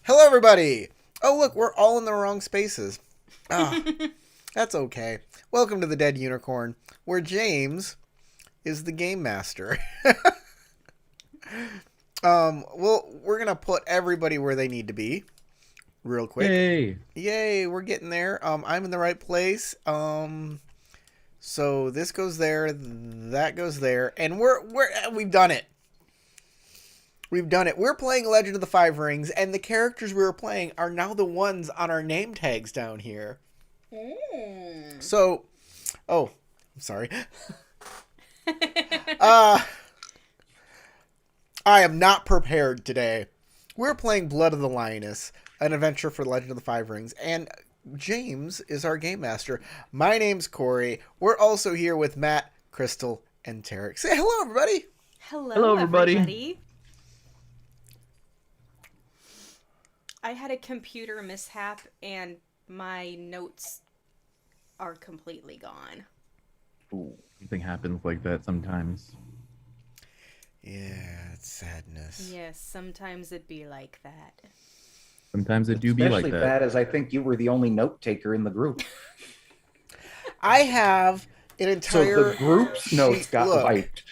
Hello, everybody! Oh, look, we're all in the wrong spaces. Ah, that's okay. Welcome to the Dead Unicorn, where James is the game master. Well, we're gonna put everybody where they need to be, real quick. Yay! Yay, we're getting there. I'm in the right place. So this goes there, that goes there, and we've done it. We've done it. We're playing Legend of the Five Rings, and the characters we were playing are now the ones on our name tags down here. So, oh, I'm sorry. I am not prepared today. We're playing Blood of the Lioness, an adventure for Legend of the Five Rings, and James is our game master. My name's Corey. We're also here with Matt, Crystal, and Tarek. Say hello, everybody. Hello, everybody. everybody. I had a computer mishap and my notes are completely gone. Ooh, something happens like that sometimes. Yeah, it's sadness. Yes, sometimes it'd be like that. Sometimes it do be like Especially that. bad as I think you were the only note taker in the group. I have an So entire the group's notes sheet. got Look, wiped.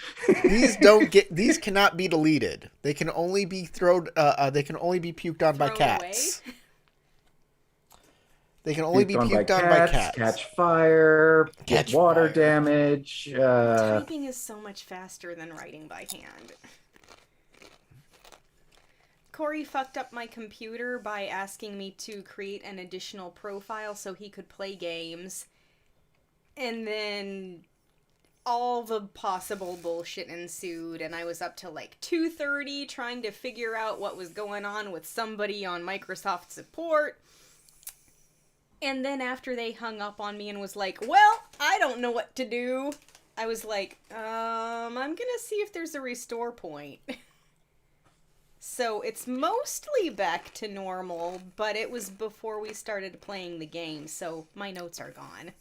these cannot be deleted. They can only be thrown. They can only be puked on by Thrown cats. They can only be Puked puked on by cats. Catch fire, Catch get water fire. damage. Typing is so much faster than writing by hand. Corey fucked up my computer by asking me to create an additional profile so he could play games. And then all the possible bullshit ensued, and I was up till like 2:30 trying to figure out what was going on with somebody on Microsoft support. And then after they hung up on me and was like, well, I don't know what to do, I was like, I'm gonna see if there's a restore point. So it's mostly back to normal, but it was before we started playing the game, so my notes are gone.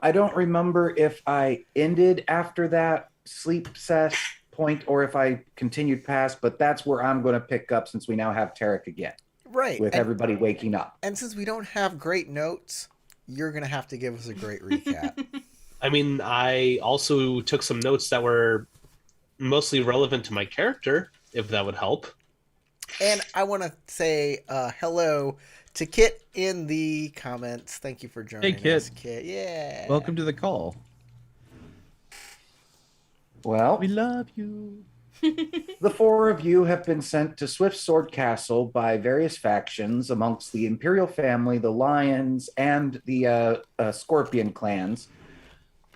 I don't remember if I ended after that sleep sesh point or if I continued past, but that's where I'm going to pick up since we now have Tarek again, Right. with everybody waking up. And since we don't have great notes, you're gonna have to give us a great recap. I mean, I also took some notes that were mostly relevant to my character, if that would help. And I want to say hello to Kit in the comments. Thank you for joining Hey, Kit. us, Kit. Yeah. Welcome to the call. Well, We love you. the four of you have been sent to Swift Sword Castle by various factions amongst the Imperial family, the Lions, and the Scorpion clans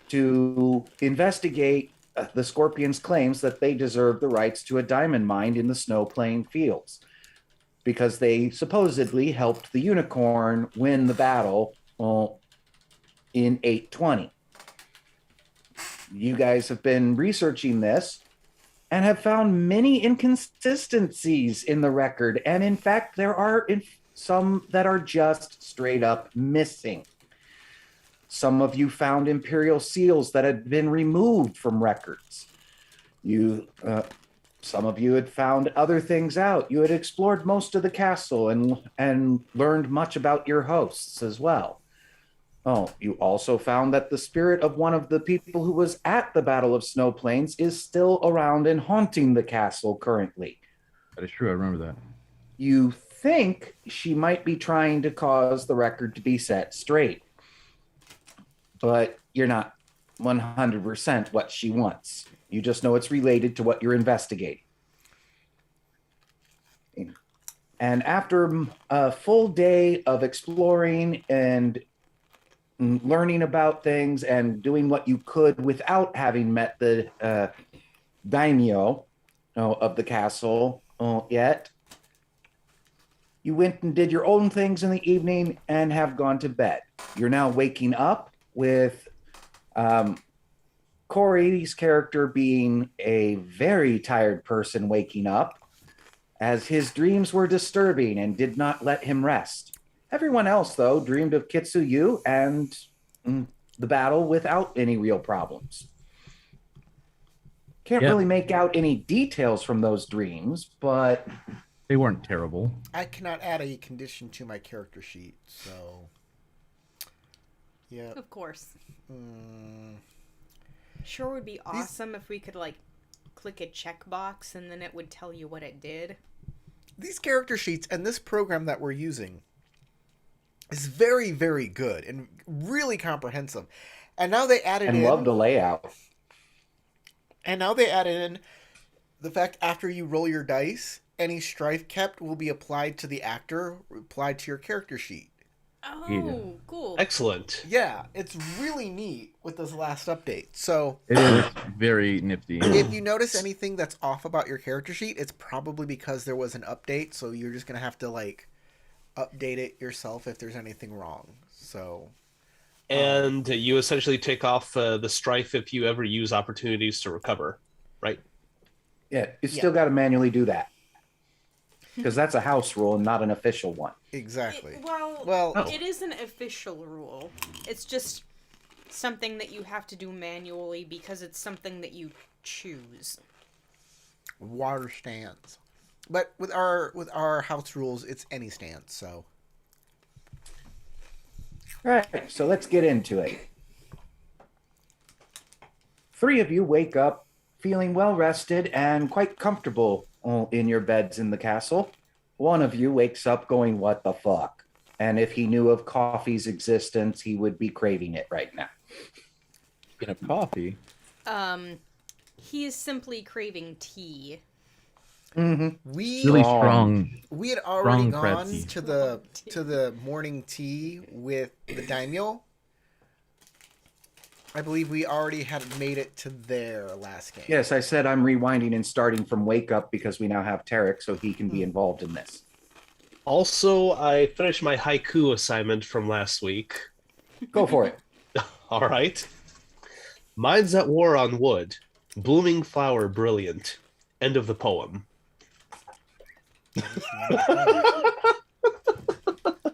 to investigate the Scorpions' claims that they deserve the rights to a diamond mine in the Snow Plain Fields because they supposedly helped the Unicorn win the battle in 820. You guys have been researching this and have found many inconsistencies in the record. And in fact, there are some that are just straight up missing. Some of you found imperial seals that had been removed from records. Some of you had found other things out. You had explored most of the castle and learned much about your hosts as well. Oh, you also found that the spirit of one of the people who was at the Battle of Snow Plains is still around and haunting the castle currently. That is true. I remember that. You think she might be trying to cause the record to be set straight, but you're not 100% what she wants. You just know it's related to what you're investigating. And after a full day of exploring and learning about things and doing what you could without having met the daimyo of the castle yet, you went and did your own things in the evening and have gone to bed. You're now waking up with Corey's character being a very tired person waking up, as his dreams were disturbing and did not let him rest. Everyone else, though, dreamed of Kitsuyu and the battle without any real problems. Can't Yeah. really make out any details from those dreams, but They weren't terrible. I cannot add a condition to my character sheet, so yeah. Of course. Mm, Sure would be awesome if we could, like, click a checkbox and then it would tell you what it did. these character sheets and this program that we're using is very, very good and really comprehensive. And now they added and in love the layout. And now they added in the fact after you roll your dice, any strife kept will be applied to the actor, applied to your character sheet. Oh, Yeah. cool. Excellent. Yeah, it's really neat with this last update. So It is very nifty. if you notice anything that's off about your character sheet, it's probably because there was an update. So you're just gonna have to like update it yourself if there's anything wrong. So And you essentially take off the strife if you ever use opportunities to recover, right? Yeah, you still got to manually do that because that's a house rule and not an official one. exactly. Well, Well, it is an official rule. It's just something that you have to do manually because it's something that you choose. water stance. But with our house rules, it's any stance. So All right, so let's get into it. 3 of you wake up feeling well rested and quite comfortable in your beds in the castle. 1 of you wakes up going, "What the fuck?" And if he knew of coffee's existence, he would be craving it right now. Speaking of coffee, He is simply craving tea. we really strong. we had already strong crab gone tea. to the morning tea with the daimyo. I believe we already had made it to their last game. Yes, I said I'm rewinding and starting from wake up because we now have Tarek, so he can be involved in this. Also, I finished my haiku assignment from last week. Go for it. All right. Mine's at war on wood. Blooming flower brilliant. End of the poem.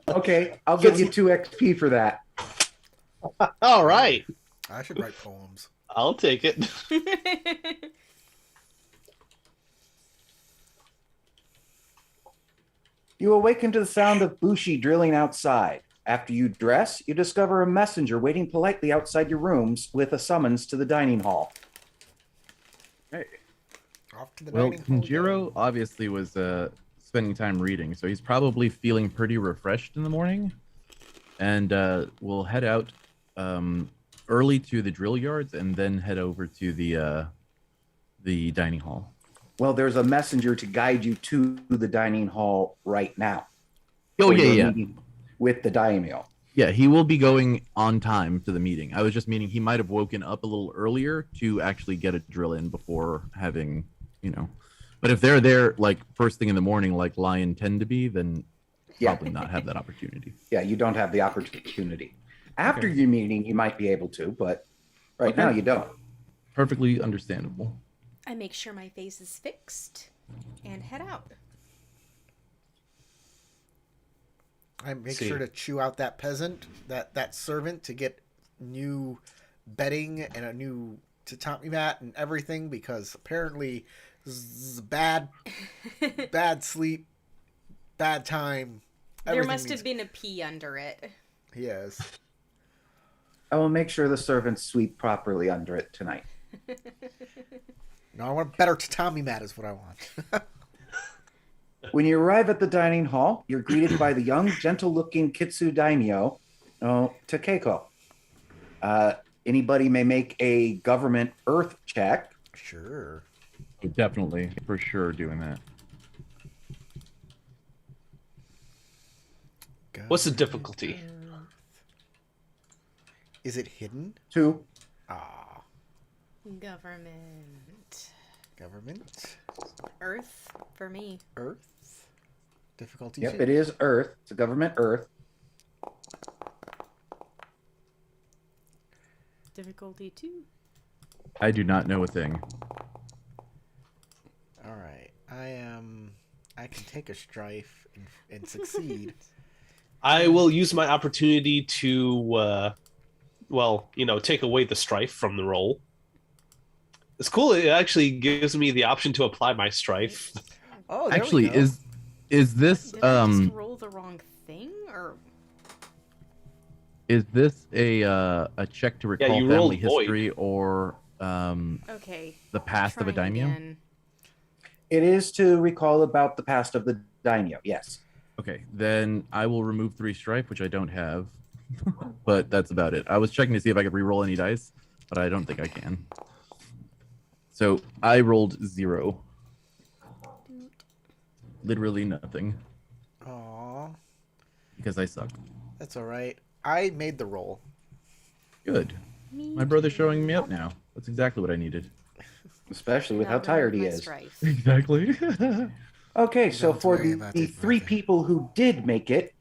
Okay, I'll give you 2 XP for that. All right. I should write poems. I'll take it. You awaken to the sound of Bushi drilling outside. After you dress, you discover a messenger waiting politely outside your rooms with a summons to the dining hall. Hey. Off to the Well, dining hall. Kenjiro obviously was spending time reading, so he's probably feeling pretty refreshed in the morning. And we'll head out early to the drill yards and then head over to the dining hall. Well, there's a messenger to guide you to the dining hall right now. Oh, For yeah, your yeah. meeting with the daimyo. Yeah, he will be going on time to the meeting. I was just meaning he might have woken up a little earlier to actually get a drill in before having, But if they're there like first thing in the morning, like Lion tend to be, then Yeah. probably not have that opportunity. Yeah, you don't have the opportunity. After your meeting, you might be able to, but right Okay. now you don't. Perfectly understandable. I make sure my face is fixed and head out. I make See. sure to chew out that peasant, that servant, to get new bedding and a new tatami mat and everything, because apparently this is bad sleep, bad time. There Everything must needs- have been a pee under it. Yes. I will make sure the servants sweep properly under it tonight. No, I want a better tatami mat is what I want. When you arrive at the dining hall, you're greeted by the young, gentle-looking Kitsu daimyo, Takeko. Anybody may make a government earth check. Sure. Definitely, for sure, doing that. What's the difficulty? Is it hidden? 2. Ah, Government. government, Earth for me. earth, difficulty. Yep, hidden. it is earth. It's a government earth. Difficulty 2. I do not know a thing. All right, I can take a strife and succeed. I will use my opportunity to, take away the strife from the roll. It's cool. It actually gives me the option to apply my strife. Oh, there we Actually, go. is this Did I just roll the wrong thing? Or a check to recall you family rolled void. history or okay. the past of a Trying daimyo? again. It is to recall about the past of the daimyo, yes. Okay, then I will remove 3 strife, which I don't have, but that's about it. I was checking to see if I could re-roll any dice, but I don't think I can. So I rolled 0. Literally nothing Aw, because I suck. that's all right. I made the roll. Good. Me My brother's too. showing me up now. That's exactly what I needed. Especially with Now how tired he remove my is. strife. Exactly. Okay, so Don't for worry the, about the it, 3 brother. people who did make it,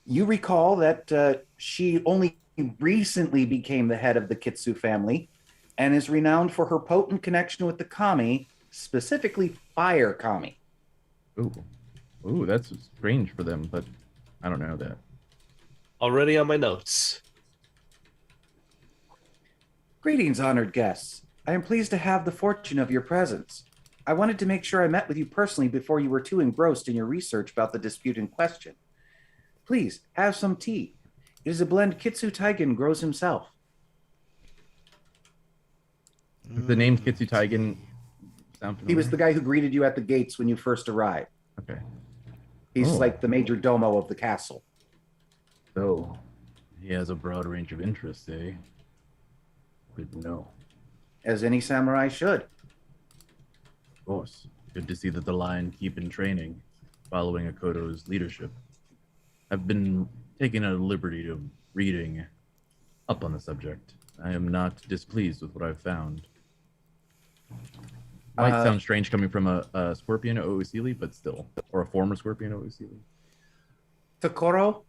you recall that she only recently became the head of the Kitsu family and is renowned for her potent connection with the kami, specifically fire kami. Ooh. Ooh, that's strange for them, but I don't know that. Already on my notes. Greetings, honored guests. I am pleased to have the fortune of your presence. I wanted to make sure I met with you personally before you were too engrossed in your research about the dispute in question. Please, have some tea. It is a blend Kitsu Taigen grows himself. The name Kitsu Taigen sound He familiar? was the guy who greeted you at the gates when you first arrived. Okay. He's Oh. like the major domo of the castle. So, he has a broad range of interests, eh? Good to know. As any samurai should. Of course. Good to see that the Lion keep in training, following Akoto's leadership. I've been taking a liberty of reading up on the subject. I am not displeased with what I've found. Might sound strange coming from a Scorpion Ousili, but still. Or a former Scorpion Ousili. Takoro,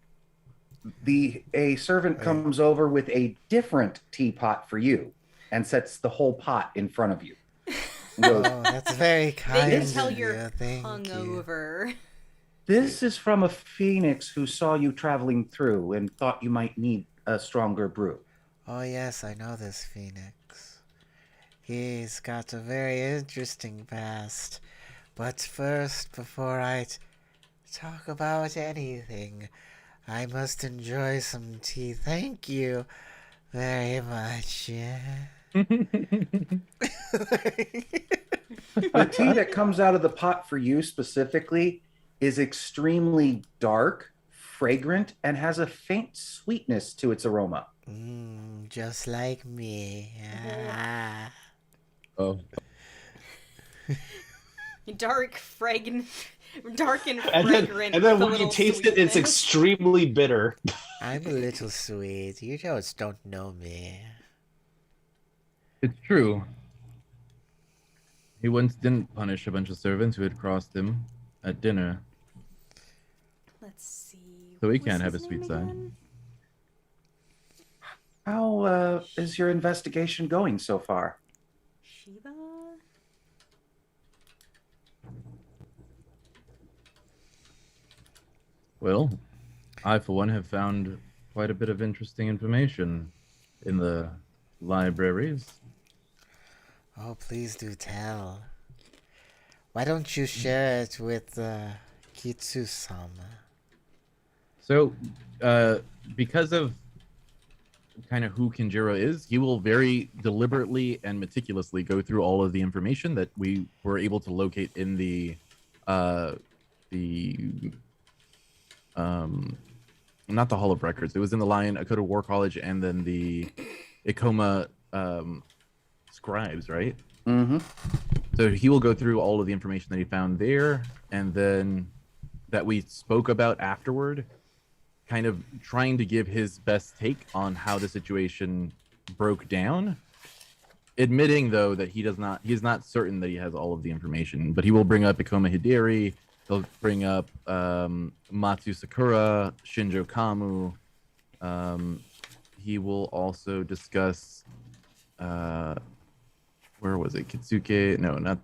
a servant comes over with a different teapot for you and sets the whole pot in front of you. And goes, Oh, that's very They kind can of tell you. you're Thank you. hungover. this is from a phoenix who saw you traveling through and thought you might need a stronger brew. Oh, yes, I know this Phoenix. He's got a very interesting past. But first, before I talk about anything, I must enjoy some tea. Thank you very much. The tea that comes out of the pot for you specifically is extremely dark, fragrant, and has a faint sweetness to its aroma. Just like me. Ah. Oh. Dark, fragrant, dark and And then, fragrant. and then with a when you little taste it, it's sweetness. extremely bitter. I'm a little sweet. You just don't know me. It's true. He once didn't punish a bunch of servants who had crossed him at dinner. Let's see. So he what can't was have a his sweet name side. again? How is your investigation going so far? Shiva? Well, I, for one, have found quite a bit of interesting information in the libraries. Oh, please do tell. Why don't you share it with Kitsu-sama? So, because of kind of who Kinjiro is, he will very deliberately and meticulously go through all of the information that we were able to locate in not the Hall of Records. It was in the Lion Akoto War College and then the Ikoma scribes, right? Mm-hmm. So he will go through all of the information that he found there, and then that we spoke about afterward, kind of trying to give his best take on how the situation broke down. Admitting though that he's not certain that he has all of the information, but he will bring up Ikoma Hideri. He'll bring up Matsu Sakura, Shinjo Kamu. He will also discuss where was it? Kitsuke? No, not.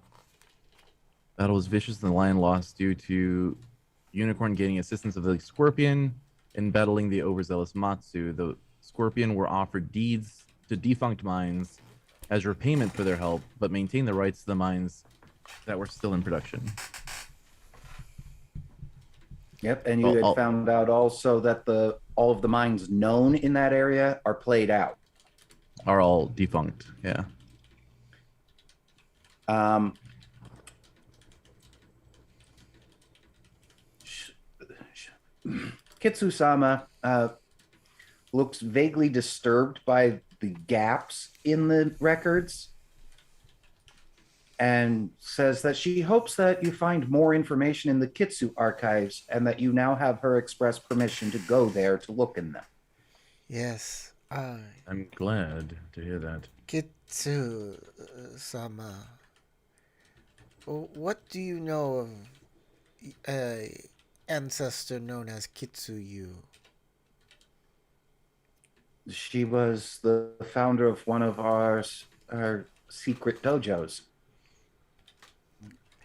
Battle was vicious, and the lion lost due to Unicorn gaining assistance of the Scorpion in battling the overzealous Matsu. The Scorpion were offered deeds to defunct mines as repayment for their help, but maintain the rights to the mines that were still in production. Yep, and you Well, had found out also that all of the mines known in that area are played out. Are all defunct. Yeah. Um, Kitsu-sama looks vaguely disturbed by the gaps in the records and says that she hopes that you find more information in the Kitsu archives and that you now have her express permission to go there to look in them. Yes, I'm glad to hear that. Kitsu-sama. What do you know of a ancestor known as Kitsuyu? She was the founder of one of our secret dojos.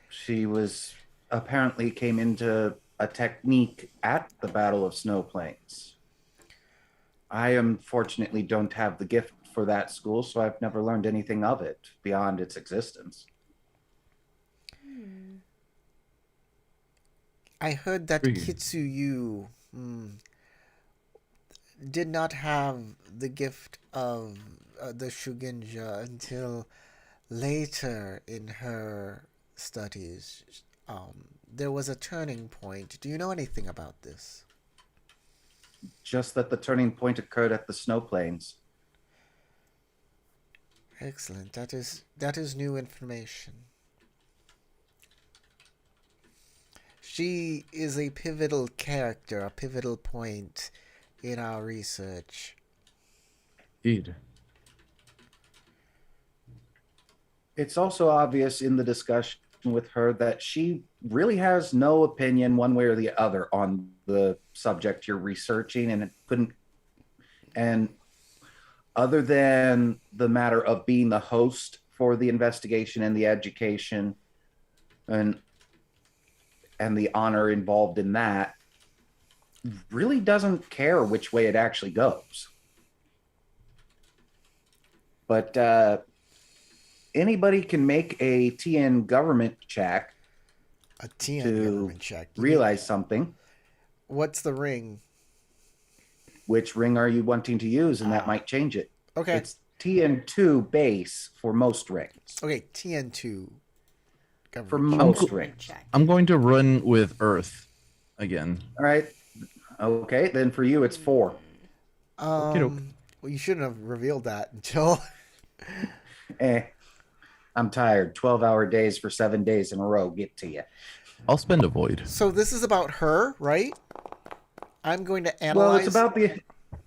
She was apparently came into a technique at the Battle of Snow Plains. I unfortunately don't have the gift for that school, so I've never learned anything of it beyond its existence. I heard that Really? Kitsuyu did not have the gift of the Shugenja until later in her studies. There was a turning point. Do you know anything about this? Just that the turning point occurred at the Snow Plains. Excellent. That is new information. She is a pivotal character, a pivotal point in our research. Indeed. It's also obvious in the discussion with her that she really has no opinion one way or the other on the subject you're researching, and it couldn't, and other than the matter of being the host for the investigation and the education and the honor involved in that, really doesn't care which way it actually goes. But anybody can make a TN government check A TN to government check. You realize something. mean- what's the ring? Which ring are you wanting to use? And that might change it. Okay. It's TN2 base for most rings. Okay, TN2 government For check. most cool. rings. Check. I'm going to run with Earth again. All right. Okay, then for you it's 4. Okey-doke. Well, you shouldn't have revealed that until. I'm tired. 12-hour days for 7 days in a row get to you. I'll spend a void. So this is about her, right? I'm going to analyze. Well, it's about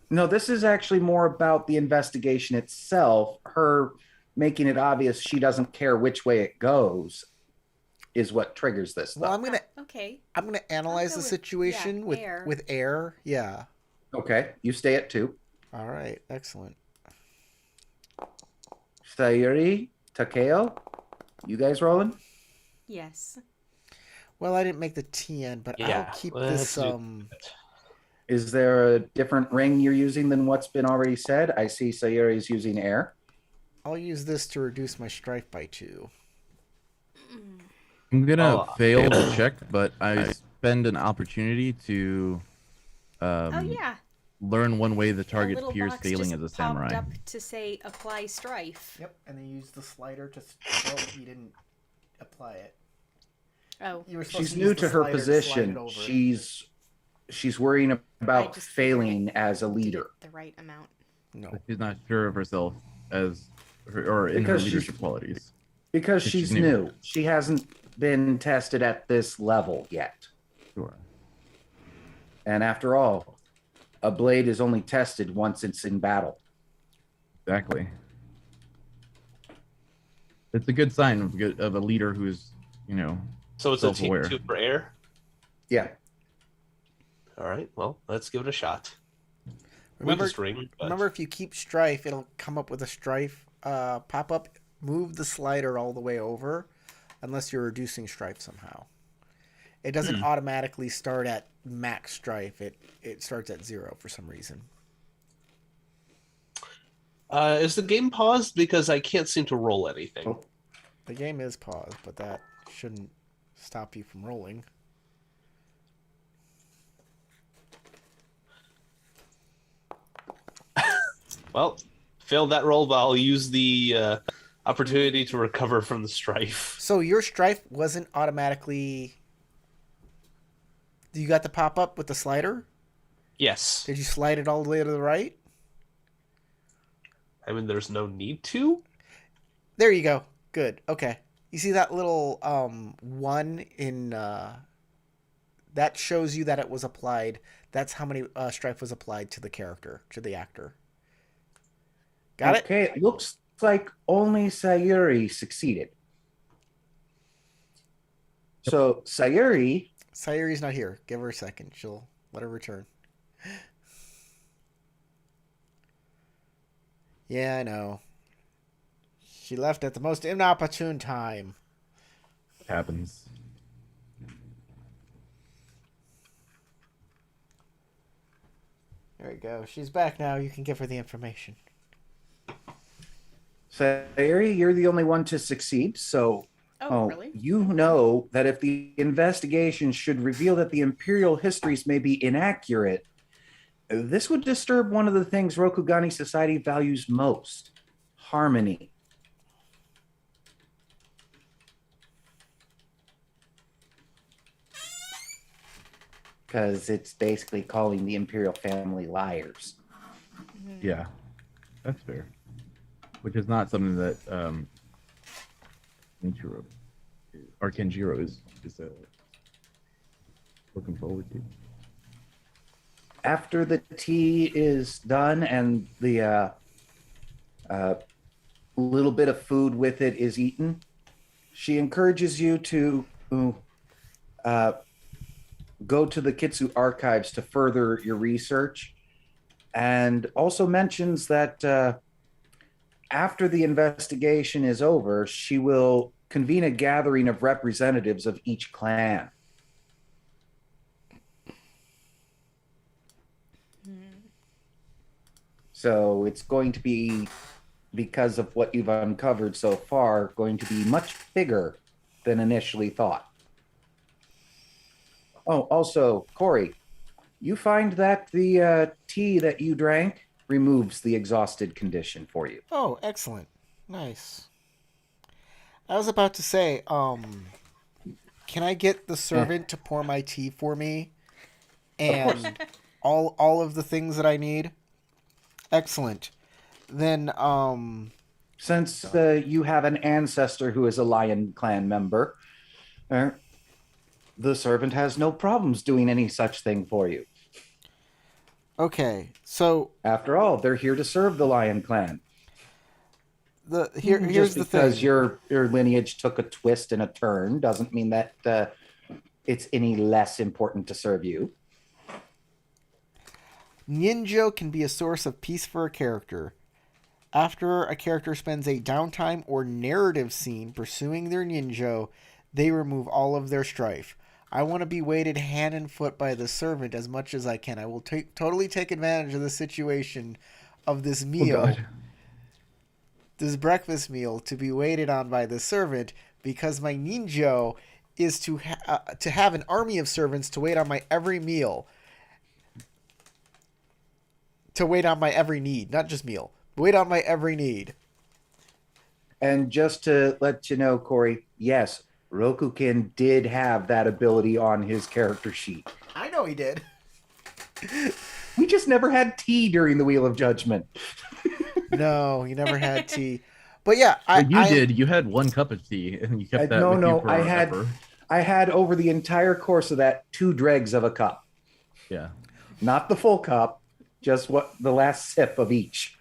No, this is actually more about the investigation itself. Her making it obvious she doesn't care which way it goes is what triggers this Well, stuff. Okay. I'm gonna analyze go the with- situation yeah, with air. with air. Yeah. Okay, you stay at 2. All right. Excellent. Sayuri, Takeo, you guys rolling? Yes. Well, I didn't make the TN, but Yeah, I'll keep let's this. do Is there a different ring you're using than what's been already said? I see Sayuri's using air. I'll use this to reduce my strife by 2. I'm gonna Oh, fail the check, but I spend an opportunity to Oh yeah. learn one way the A target little fears box failing just as a popped samurai. up to say apply strife. Yep, and then use the slider to. Oh, you didn't apply it. Oh. You were supposed She's to new use to the her slider to slide it position. over. She's worrying I about just failing as a to leader. get the right amount. No. She's not sure of herself as or in Because her she's- leadership qualities. Because She's she's new. new. She hasn't been tested at this level yet. Sure. And after all, a blade is only tested once it's in battle. Exactly. It's a good sign of a leader who's, So it's a self-aware. T2 for air. Yeah. All right. Well, let's give it a shot. Remember, Weakest ring. But... remember, if you keep strife, it'll come up with a strife pop up. Move the slider all the way over, unless you're reducing strife somehow. It doesn't automatically start at max strife. It starts at 0 for some reason. Is the game paused? Because I can't seem to roll anything. Oh. The game is paused, but that shouldn't stop you from rolling. Well, failed that roll, but I'll use the opportunity to recover from the strife. So your strife wasn't automatically. You got the pop up with the slider? Yes. Did you slide it all the way to the right? I mean, there's no need to. There you go. Good. Okay. You see that little one in that shows you that it was applied. That's how many strife was applied to the character, to the actor. Got it? Okay, it looks like only Sayuri succeeded. So Sayuri, Sayuri's not here. Give her a second. She'll let her return. Yeah, I know. She left at the most inopportune time. It happens. There we go. She's back now. You can give her the information. Sayuri, you're the only one to succeed. So, Oh, really? you know that if the investigation should reveal that the imperial histories may be inaccurate, this would disturb one of the things Rokugani society values most: harmony. Because it's basically calling the imperial family liars. Yeah, that's fair. Which is not something that Kenjiro or Kenjiro is looking forward to. After the tea is done and the little bit of food with it is eaten, she encourages you to go to the Kitsu archives to further your research, and also mentions that after the investigation is over, she will convene a gathering of representatives of each clan. So it's going to be, because of what you've uncovered so far, going to be much bigger than initially thought. Oh, also, Corey, you find that the tea that you drank removes the exhausted condition for you. Oh, excellent. Nice. I was about to say, can I get the servant to pour my tea for me? course. And all of the things that I need? Excellent. Then, Since you have an ancestor who is a Lion Clan member, the servant has no problems doing any such thing for you. okay. So After all, they're here to serve the Lion Clan. here's Just the because thing. your lineage took a twist and a turn doesn't mean that it's any less important to serve you. Ninjo can be a source of peace for a character. After a character spends a downtime or narrative scene pursuing their ninjo, they remove all of their strife. I want to be weighted hand and foot by the servant as much as I can. I will totally take advantage of the situation of this meal, this breakfast meal, to be waited on by the servant, because my ninjo is to have an army of servants to wait on my every meal, to wait on my every need, not just meal. Wait on my every need. And just to let you know, Corey, yes, Rokukin did have that ability on his character sheet. I know he did. We just never had tea during the Wheel of Judgment. No, he never had tea. But yeah, But you did. You had one cup of tea, and you kept that No, with no, you forever. I had over the entire course of that 2 dregs of a cup. Yeah. Not the full cup, just the last sip of each.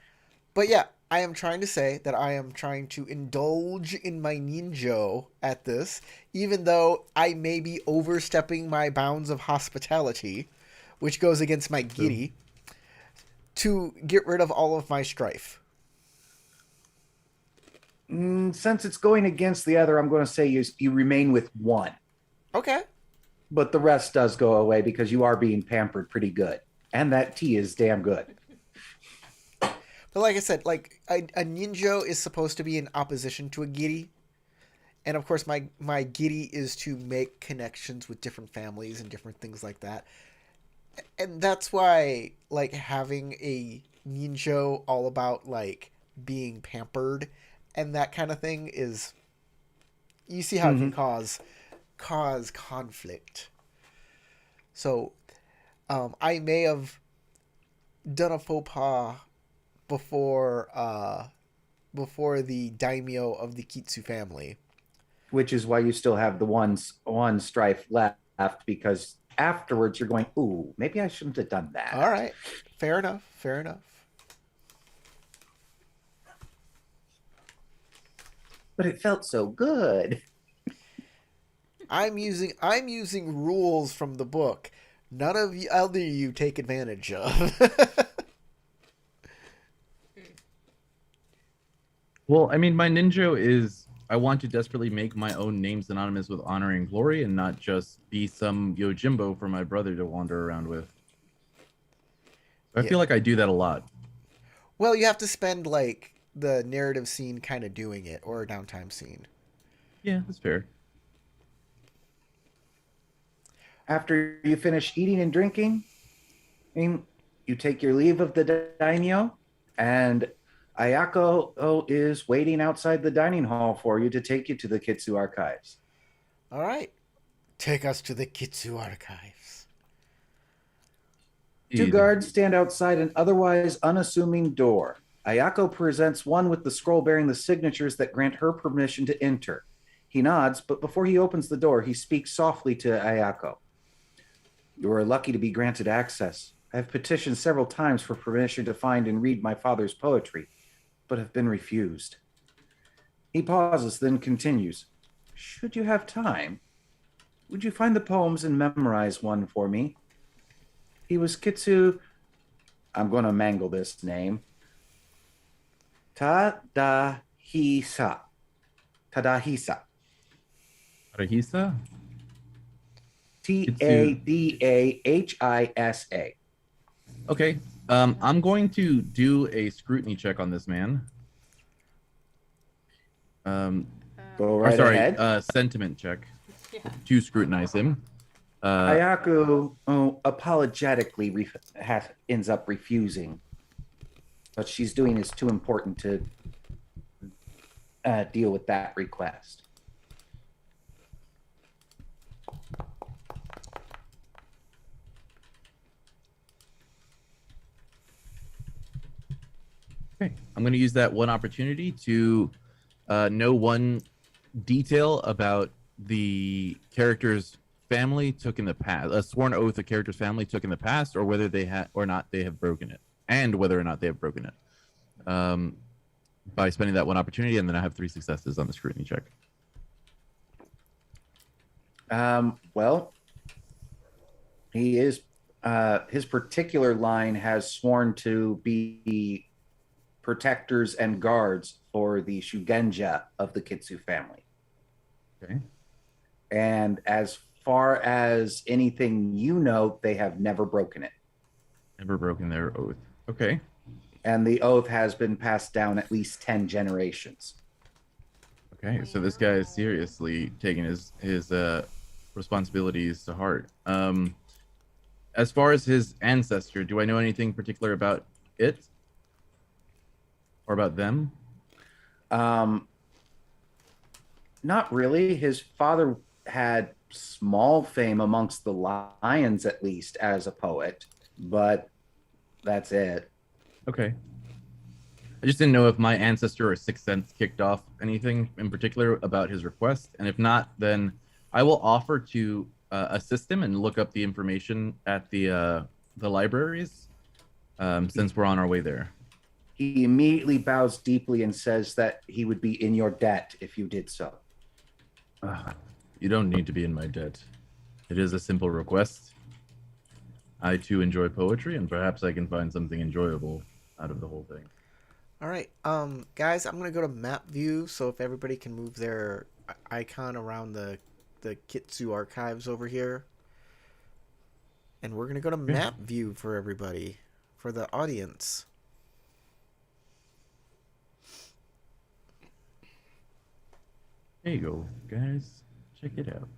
But yeah, I am trying to say that I am trying to indulge in my ninjo at this, even though I may be overstepping my bounds of hospitality, which goes against my giri, to get rid of all of my strife. Since it's going against the other, I'm going to say you remain with 1. Okay. But the rest does go away because you are being pampered pretty good. And that tea is damn good. But like I said, like a ninja is supposed to be in opposition to a giri. And of course, my giri is to make connections with different families and different things like that. And that's why, like, having a ninja all about, like, being pampered and that kind of thing is, you see how it can Mhm. cause conflict. So, I may have done a faux pas before, before the daimyo of the Kitsu family. Which is why you still have the one strife left, because afterwards you're going, ooh, maybe I shouldn't have done All that. right, fair enough, fair enough. But it felt so good. I'm using rules from the book. None of you other you take advantage of. Well, I mean, my ninja is I want to desperately make my own name synonymous with honor and glory, and not just be some Yojimbo for my brother to wander around with. I Yeah. feel like I do that a lot. Well, you have to spend like the narrative scene kind of doing it, or a downtime scene. Yeah, that's fair. After you finish eating and drinking, you take your leave of the daimyo, and Ayako is waiting outside the dining hall for you to take you to the Kitsu archives. All right, take us to the Kitsu archives. Two Easy. guards stand outside an otherwise unassuming door. Ayako presents one with the scroll bearing the signatures that grant her permission to enter. He nods, but before he opens the door, he speaks softly to Ayako. You are lucky to be granted access. I have petitioned several times for permission to find and read my father's poetry, but have been refused. He pauses, then continues. Should you have time, would you find the poems and memorize one for me? He was Kitsu. I'm going to mangle this name. Tadahisa. Tadahisa. Arahisa? Tadahisa. Okay. I'm going to do a scrutiny check on this man. Go Or right sorry, ahead. sentiment check Yeah. to scrutinize him. Ayako apologetically ends up refusing. What she's doing is too important to deal with that request. Okay, I'm going to use that one opportunity to know one detail about the character's family took in the past, a sworn oath a character's family took in the past, or whether they had or not they have broken it, and whether or not they have broken it. By spending that one opportunity, and then I have 3 successes on the scrutiny check. Well, he is. His particular line has sworn to be protectors and guards for the Shugenja of the Kitsu family. Okay. And as far as anything you know, they have never broken it. Never broken their oath. Okay. And the oath has been passed down at least 10 generations. Okay. So this guy is seriously taking his responsibilities to heart. As far as his ancestor, do I know anything particular about it? Or about them? Not really. His father had small fame amongst the lions, at least as a poet, but that's it. Okay. I just didn't know if my ancestor or sixth sense kicked off anything in particular about his request, and if not, then I will offer to assist him and look up the information at the libraries, since we're on our way there. He immediately bows deeply and says that he would be in your debt if you did so. You don't need to be in my debt. It is a simple request. I too enjoy poetry, and perhaps I can find something enjoyable out of the whole thing. All right, guys, I'm gonna go to map view. So if everybody can move their icon around the Kitsu archives over here, and we're gonna go to map view for everybody, for the audience. There you go, guys. Check it out.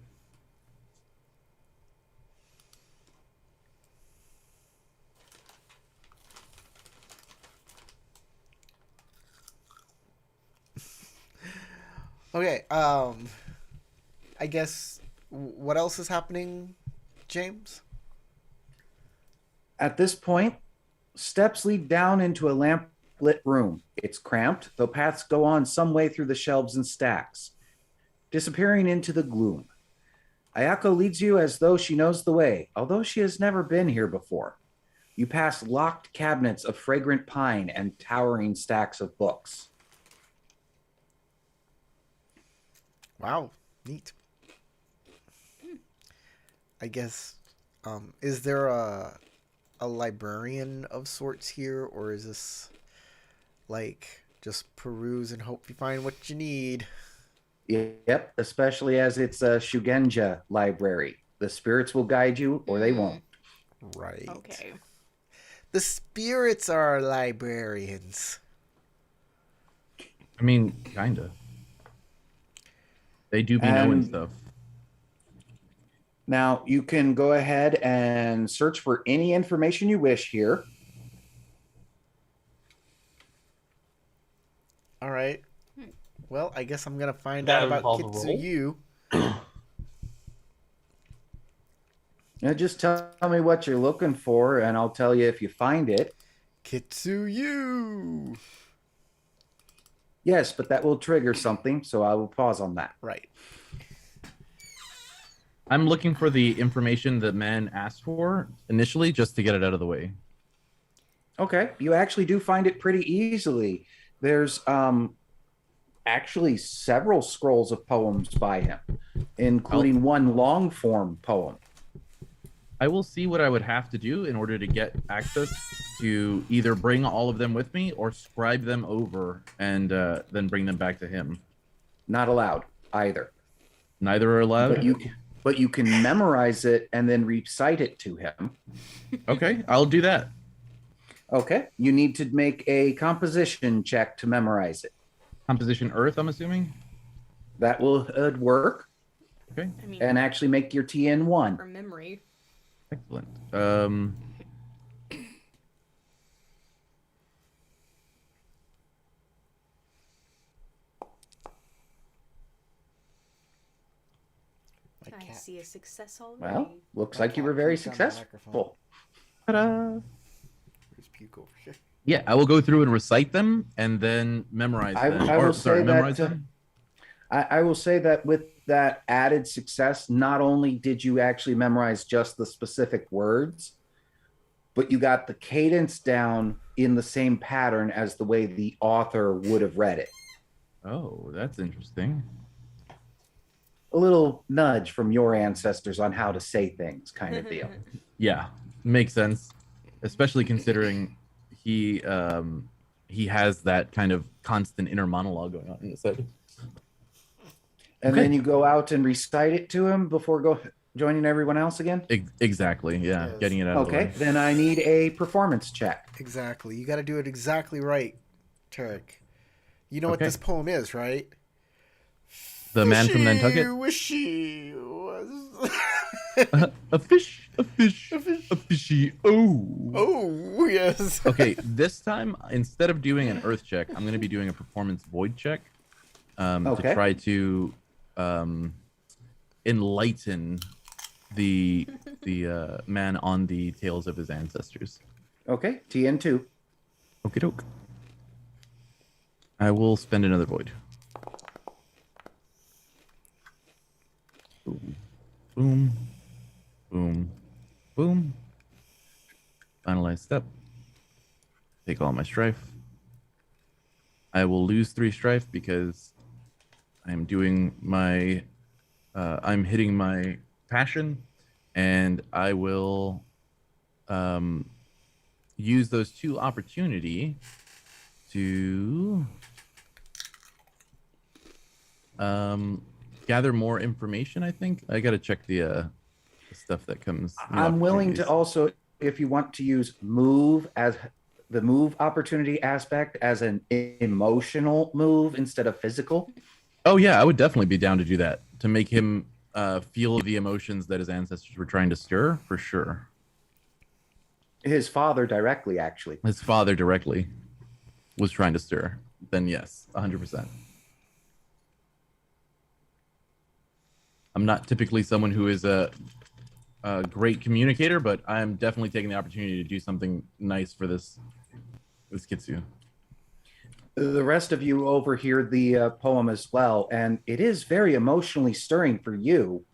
Okay. I guess what else is happening, James? At this point, steps lead down into a lamp-lit room. It's cramped, though paths go on some way through the shelves and stacks, disappearing into the gloom. Ayako leads you as though she knows the way, although she has never been here before. You pass locked cabinets of fragrant pine and towering stacks of books. Wow, neat. I guess. Is there a librarian of sorts here, or is this like just peruse and hope you find what you need? Yep, especially as it's a Shugenja library. The spirits will guide you, or they won't. Right. Okay. The spirits are librarians. I mean, kinda. They do be knowing And stuff. now you can go ahead and search for any information you wish here. All right. Well, I guess I'm gonna find That out about involve a roll? Kitsuyu. Now just tell me what you're looking for, and I'll tell you if you find it. Kitsuyu. Yes, but that will trigger something, so I will pause on that. Right. I'm looking for the information the man asked for initially, just to get it out of the way. Okay, you actually do find it pretty easily. There's actually several scrolls of poems by him, including one long form poem. I will see what I would have to do in order to get access to either bring all of them with me or scribe them over and then bring them back to him. Not allowed either. Neither are allowed. But you can memorize it and then recite it to him. Okay, I'll do that. Okay, you need to make a composition check to memorize it. Composition Earth, I'm assuming. That will work Okay, I mean, and actually make your TN one. from memory. excellent. My I cat. see a success already. Well, looks My like you cat were very puked on the microphone. successful. Ta-da. Where's puke over here? Yeah, I will go through and recite them and then memorize I- them. I will say memorize that, them. I will say that with that added success, not only did you actually memorize just the specific words, but you got the cadence down in the same pattern as the way the author would have read it. Oh, that's interesting. A little nudge from your ancestors on how to say things, kind of deal. Yeah, makes sense, especially considering he has that kind of constant inner monologue going on in his head. And Okay. then you go out and recite it to him before joining everyone else again. Exactly. Yeah, Yes. getting it out of the Okay, way. then I need a performance check. Exactly. You got to do it exactly right, Turk. You know what Okay. this poem is, right? The man from Nantucket. Wishy was. A fish, a fish, a fishy. Oh. Oh yes. Okay, this time instead of doing an earth check, I'm going to be doing a performance void check to Okay. try to enlighten the man on the tales of his ancestors. Okay, TN2. Okie doke. I will spend another void. Boom, boom, boom, boom. Finalize step. Take all my strife. I will lose 3 strife because I'm doing my I'm hitting my passion, and I will use those 2 opportunity to gather more information. I think I gotta check the stuff that comes. new I'm willing to opportunities. also, if you want to use move as the move opportunity aspect as an emotional move instead of physical. Oh yeah, I would definitely be down to do that to make him feel the emotions that his ancestors were trying to stir, for sure. His father directly, actually. His father directly was trying to stir. Then yes, 100%. I'm not typically someone who is a great communicator, but I'm definitely taking the opportunity to do something nice for this Kitsu. The rest of you overhear the poem as well, and it is very emotionally stirring for you,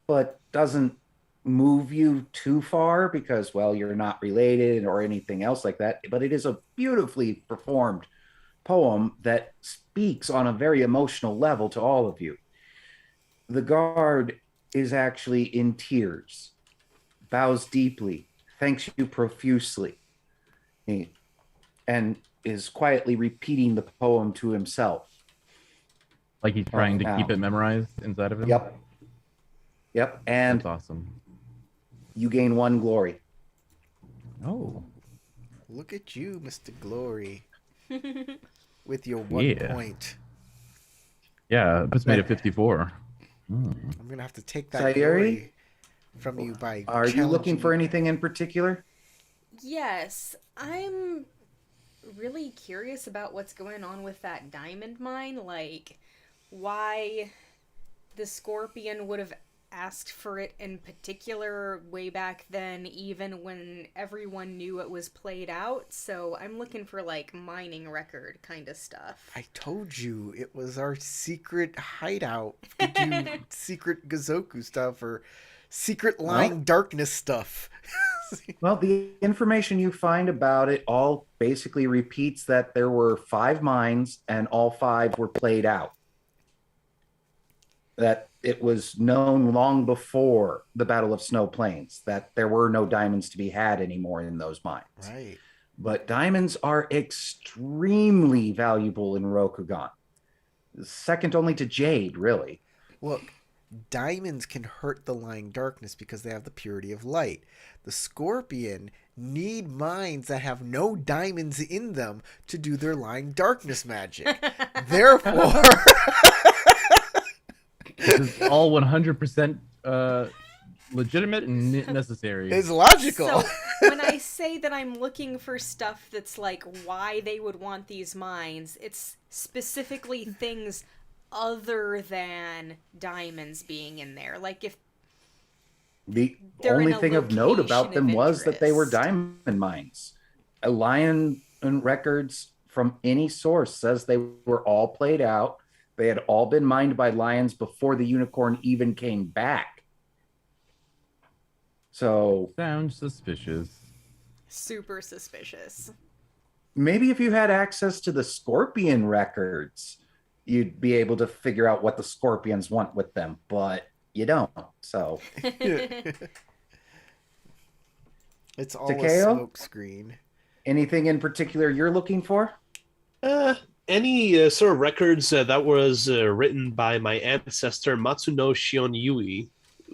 but doesn't move you too far because, well, you're not related or anything else like that. But it is a beautifully performed poem that speaks on a very emotional level to all of you. The guard is actually in tears, bows deeply, thanks you profusely, and is quietly repeating the poem to himself. Like he's trying to Now. keep it memorized inside of him. Yep. Yep. And That's awesome. you gain 1 glory. Oh, Look at you, Mr. Glory, with your 1 Yeah. point. yeah, it puts me at 54. Hmm. I'm gonna have to take that Sayuri? glory from you by. Are you looking challenging for you. anything in particular? Yes, I'm really curious about what's going on with that diamond mine. Like, why the Scorpion would have asked for it in particular way back then, even when everyone knew it was played out. So I'm looking for, like, mining record kind of stuff. I told you it was our secret hideout to do secret Gazoku stuff or secret lying darkness stuff. Well, the information you find about it all basically repeats that there were 5 mines and all 5 were played out. That it was known long before the Battle of Snow Plains that there were no diamonds to be had anymore in those mines. Right. But diamonds are extremely valuable in Rokugan. Second only to jade, really. Look, diamonds can hurt the lying darkness because they have the purity of light. The Scorpion need mines that have no diamonds in them to do their lying darkness magic. Therefore, This is all 100% legitimate and necessary. it's logical. So when I say that I'm looking for stuff that's like why they would want these mines, it's specifically things other than diamonds being in there. Like if The They're only in a thing of note about location them of was that they were interest. diamond mines. A Lion records from any source says they were all played out. They had all been mined by lions before the unicorn even came back. So Sounds suspicious. super suspicious. maybe if you had access to the Scorpion records, you'd be able to figure out what the Scorpions want with them, but you don't. So It's all a Takeo? smoke screen. anything in particular you're looking for? Any sort of records that was written by my ancestor Matsuno Shionyui,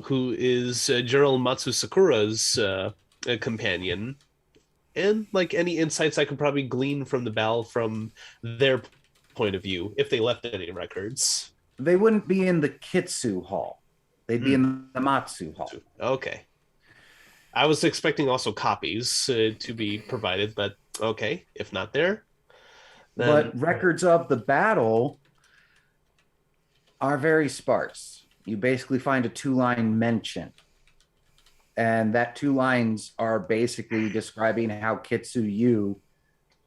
who is General Matsu Sakura's companion, and like any insights I could probably glean from the battle from their point of view, if they left any records. They wouldn't be in the Kitsu Hall. They'd be in the Matsu Hall. Okay. I was expecting also copies to be provided, but okay, if not there. Then... But records of the battle are very sparse. You basically find a 2-line mention. And that 2 lines are basically describing how Kitsuyu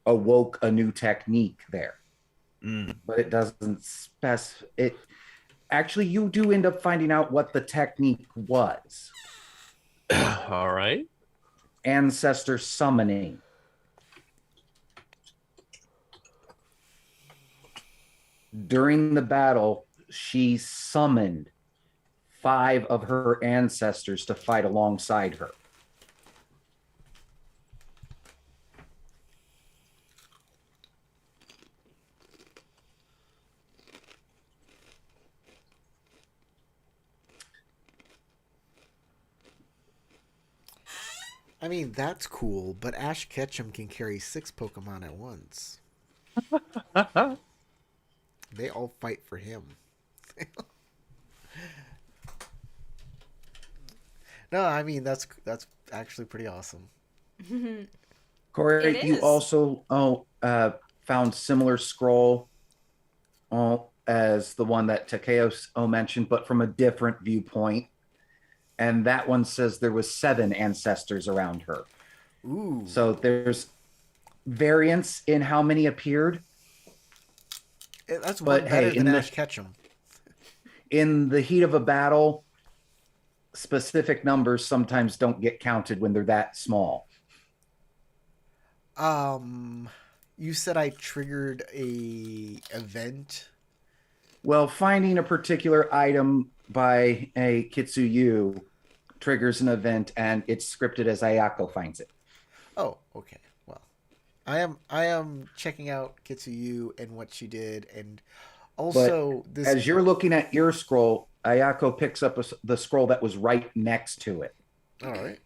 awoke a new technique there. But it doesn't specify it. Actually, you do end up finding out what the technique was. All right. Ancestor summoning. During the battle, she summoned 5 of her ancestors to fight alongside her. I mean, that's cool, but Ash Ketchum can carry 6 Pokemon at once. They all fight for him. No, I mean that's actually pretty awesome. Corey, It you is. also found similar scroll as the one that Takeo mentioned, but from a different viewpoint. And that one says there was 7 ancestors around her. Ooh, So there's variance in how many appeared, that's one but hey, better than Ash Ketchum. in the heat of a battle, specific numbers sometimes don't get counted when they're that small. Um, you said I triggered a event. Well, finding a particular item by a Kitsuyu triggers an event, and it's scripted as Ayako finds it. Oh, okay. Well, I am checking out Kitsuyu and what she did, and But also this. as you're looking at your scroll, Ayako picks up the scroll that was right next to it. All right.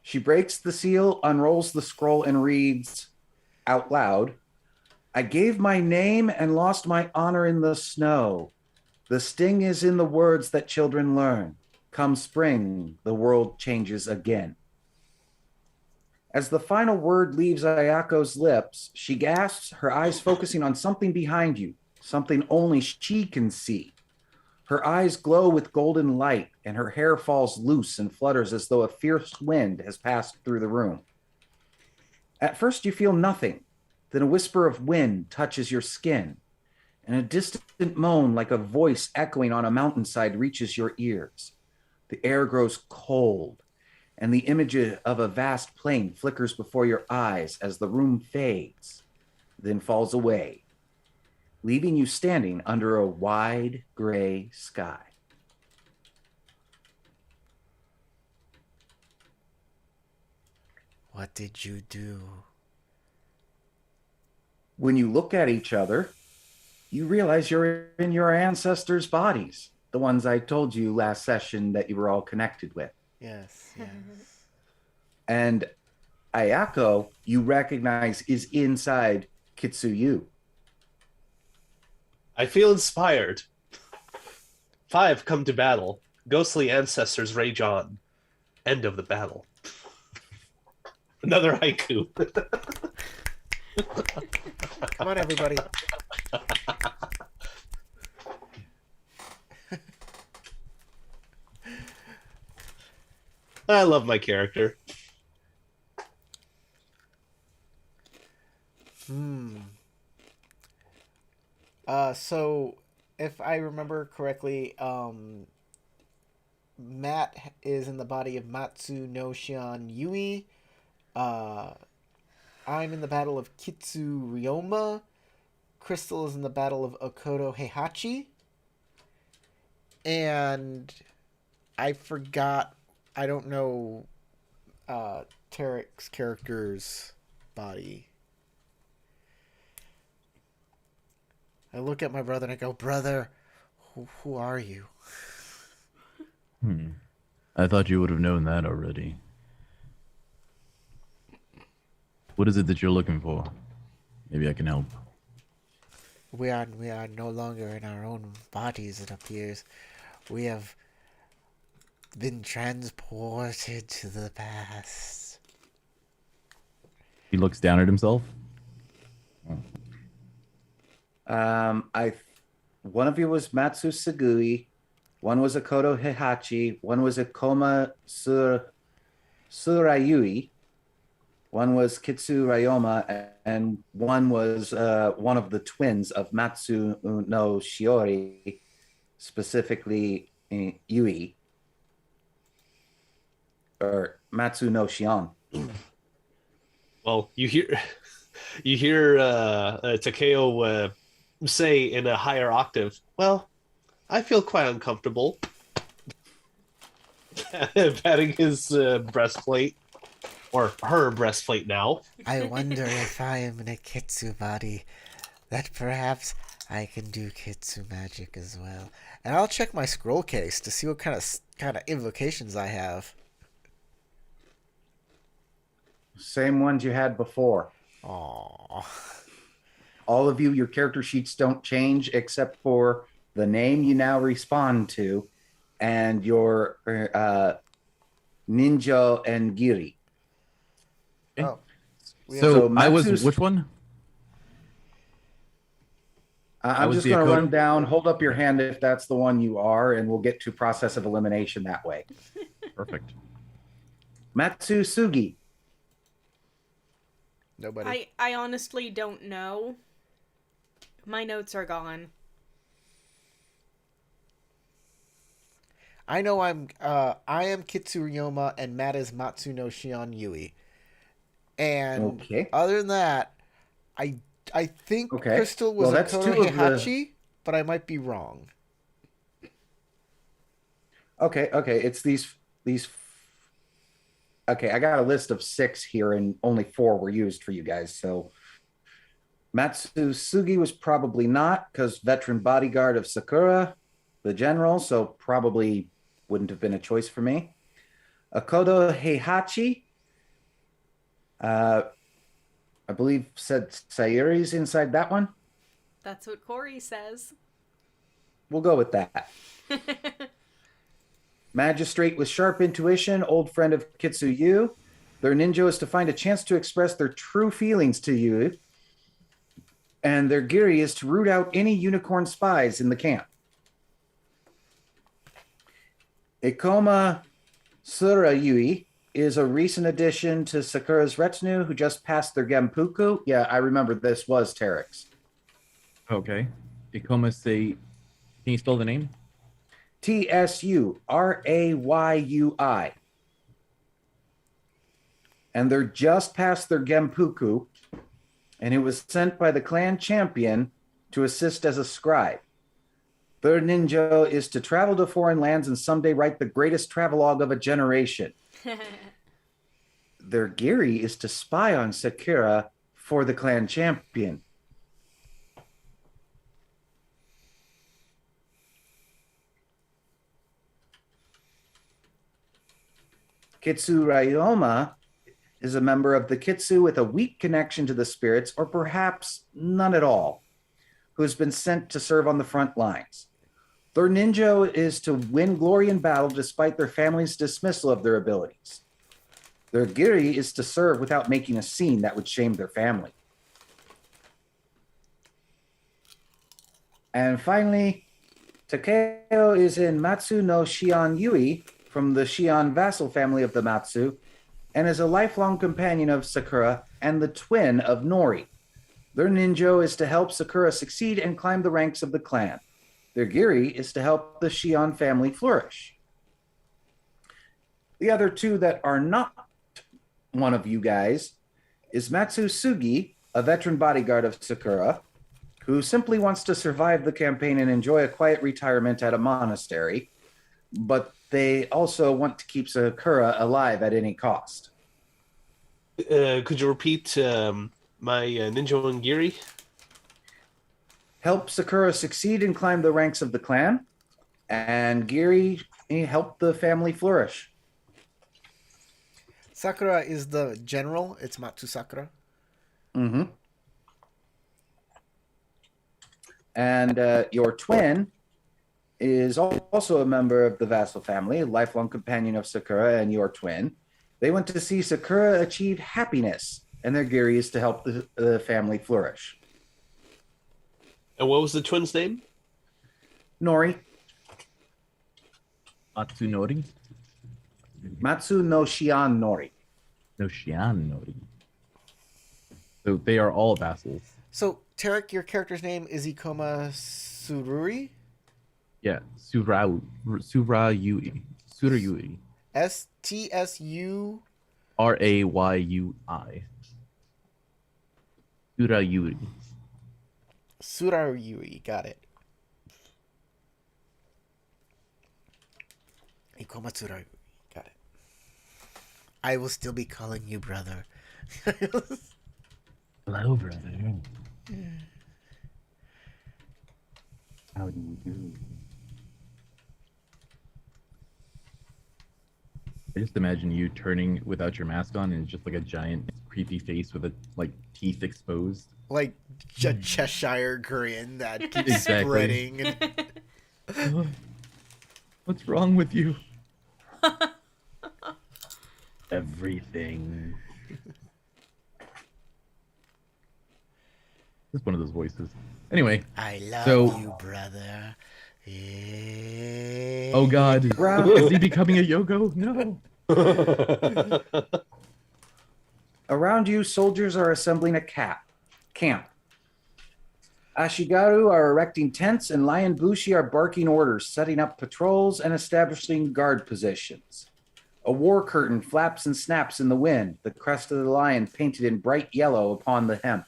She breaks the seal, unrolls the scroll, and reads out loud, I gave my name and lost my honor in the snow. The sting is in the words that children learn. Come spring, the world changes again. As the final word leaves Ayako's lips, she gasps, her eyes focusing on something behind you, something only she can see. Her eyes glow with golden light, and her hair falls loose and flutters as though a fierce wind has passed through the room. At first, you feel nothing. Then a whisper of wind touches your skin, and a distant moan like a voice echoing on a mountainside reaches your ears. The air grows cold, and the image of a vast plain flickers before your eyes as the room fades, then falls away, leaving you standing under a wide gray sky. What did you do? When you look at each other, you realize you're in your ancestors' bodies, the ones I told you last session that you were all connected with. Yes, yes. And Ayako, you recognize, is inside Kitsuyu. I feel inspired. 5 come to battle. Ghostly ancestors rage on. End of the battle. Another haiku. Come on, everybody. I love my character. So if I remember correctly, Matt is in the body of Matsu no Shion Yui. Uh, I'm in the battle of Kitsu Ryoma. Crystal is in the battle of Okoto Heihachi. And I forgot, I don't know Tarek's character's body. I look at my brother and I go, brother, who are you? I thought you would have known that already. What is it that you're looking for? Maybe I can help. We are no longer in our own bodies, it appears. We have been transported to the past. He looks down at himself. One of you was Matsu Sugui, one was Akoto Heihachi, one was Akoma Surayui, one was Kitsu Ryoma, and one was one of the twins of Matsu no Shiori, specifically Yui, or Matsu no Shion. Well, you hear Takeo say in a higher octave, well, I feel quite uncomfortable. Patting his breastplate, or her breastplate now. I wonder if I am in a Kitsu body, that perhaps I can do Kitsu magic as well. And I'll check my scroll case to see what kind of invocations I have. Same ones you had before. Aww. All of you, your character sheets don't change except for the name you now respond to, and your Ninja and Giri. Okay. Oh, we So, So I was Matsu's- which one? I'm was just the going to Akodo? run down. Hold up your hand if that's the one you are, and we'll get to process of elimination that way. Perfect. Matsu Sugi. nobody. I honestly don't know. My notes are gone. I know I am Kitsuriyoma and Matt is Matsuno Shion Yui. And Okay. other than that, I think Okay. Crystal was Well, that's Akoto two of the- Heihachi, but I might be wrong. Okay. It's these. Okay, I got a list of 6 here, and only 4 were used for you guys. So Matsu Sugi was probably not, because veteran bodyguard of Sakura, the general, so probably wouldn't have been a choice for me. Akodo Heihachi, I believe said Sayuri's inside that one. That's what Corey says. We'll go with that. Magistrate with sharp intuition, old friend of Kitsuyu. Their ninja is to find a chance to express their true feelings to you. And their giri is to root out any unicorn spies in the camp. Ikoma Surayui is a recent addition to Sakura's retinue who just passed their Genpuku. Yeah, I remember this was Terex. Okay. Ikoma say, can you spell the name? Tsurayui. And they're just past their Genpuku, and it was sent by the clan champion to assist as a scribe. Their ninja is to travel to foreign lands and someday write the greatest travelogue of a generation. Their giri is to spy on Sakura for the clan champion. Kitsurayoma is a member of the Kitsu with a weak connection to the spirits, or perhaps none at all, who has been sent to serve on the front lines. Their ninja is to win glory in battle despite their family's dismissal of their abilities. Their giri is to serve without making a scene that would shame their family. And finally, Takeo is in Matsu no Shion Yui from the Shion vassal family of the Matsu, and is a lifelong companion of Sakura and the twin of Nori. Their ninja is to help Sakura succeed and climb the ranks of the clan. Their giri is to help the Shion family flourish. The other 2 that are not one of you guys is Matsu Sugi, a veteran bodyguard of Sakura, who simply wants to survive the campaign and enjoy a quiet retirement at a monastery, but they also want to keep Sakura alive at any cost. Could you repeat my ninja and giri? Help Sakura succeed and climb the ranks of the clan, and Giri help the family flourish. Sakura is the general. It's Matsu Sakura. Mm-hmm. And your twin is also a member of the vassal family, a lifelong companion of Sakura and your twin. They want to see Sakura achieve happiness, and their giri is to help the family flourish. And what was the twin's name? Nori, Matsunori? Matsu no Shion Nori. No, Shianori. So they are all vassals. So, Tarek, your character's name is Ikoma Sururi? Yeah, Surayui. Surayui. STSU. Rayui. Surayuri. Surayui. Got it. Ikoma Surayui. Got it. I will still be calling you brother. Hello, brother. How do you do? I just imagine you turning without your mask on, and it's just like a giant creepy face with like teeth exposed. Like a Cheshire grin that keeps Exactly. spreading. What's wrong with you? Everything. It's one of those voices. Anyway, I love So- you, brother. oh god, Around, is he becoming a Yogo? No. around you, soldiers are assembling a camp. Ashigaru are erecting tents, and Lion Bushi are barking orders, setting up patrols and establishing guard positions. A war curtain flaps and snaps in the wind, the crest of the lion painted in bright yellow upon the hemp.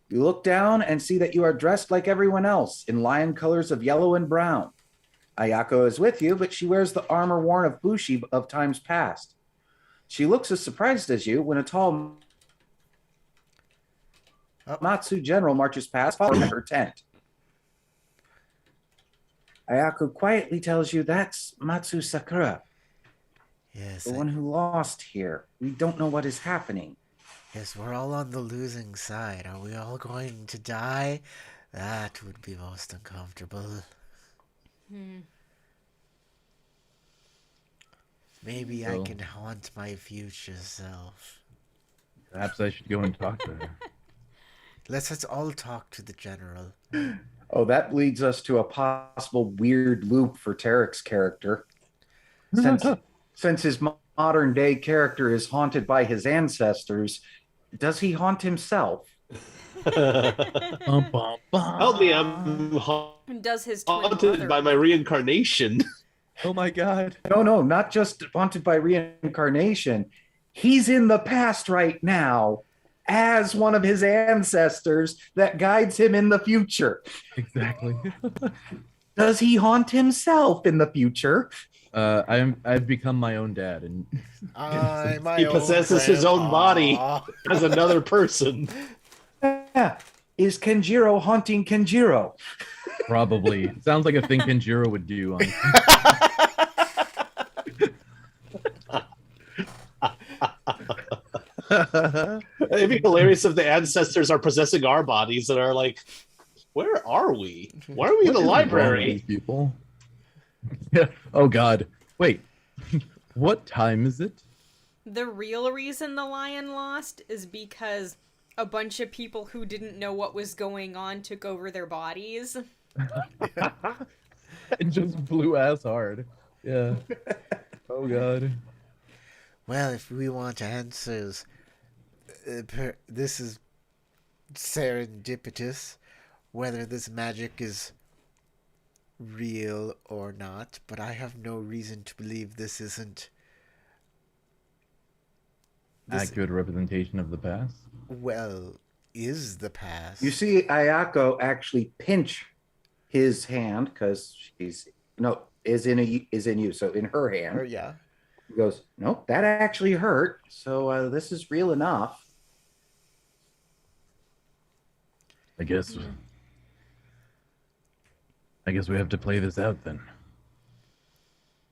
You look down and see that you are dressed like everyone else in lion colors of yellow and brown. Ayako is with you, but she wears the armor worn of Bushi of times past. She looks as surprised as you when a tall Matsu general marches past, following her tent. Ayako quietly tells you that's Matsu Sakura, Yes, the one who lost here. We don't know what is happening. yes, we're all on the losing side. Are we all going to die? That would be most uncomfortable. Maybe I So- can haunt my future self. Perhaps I should go and talk to her. Let's all talk to the general. Oh, that leads us to a possible weird loop for Tarek's character. Since his modern day character is haunted by his ancestors, does he haunt himself? Bum, bum, bum. Help me, I'm Does his twin haunted brother. by my reincarnation. Oh my god. No, not just haunted by reincarnation. He's in the past right now as one of his ancestors that guides him in the future. Exactly. Does he haunt himself in the future? I've become my own dad, and He possesses his own body as another person. Yeah. Is Kenjiro haunting Kenjiro? probably sounds like a thing Kenjiro would do. Honestly. It'd be hilarious if the ancestors are possessing our bodies and are like, where are we? Why are we in the What is wrong with library? these people. Yeah. Oh god. Wait. What time is it? The real reason the lion lost is because a bunch of people who didn't know what was going on took over their bodies. It just blew ass hard. Yeah. Oh god. Well, if we want answers, this is serendipitous, whether this magic is real or not, but I have no reason to believe this isn't. This, Accurate representation of the past. well, is the past. You see Ayako actually pinch his hand because she's is in you, so in her hand. Or, yeah. He goes, nope, that actually hurt. So this is real enough. I guess we have to play this out then.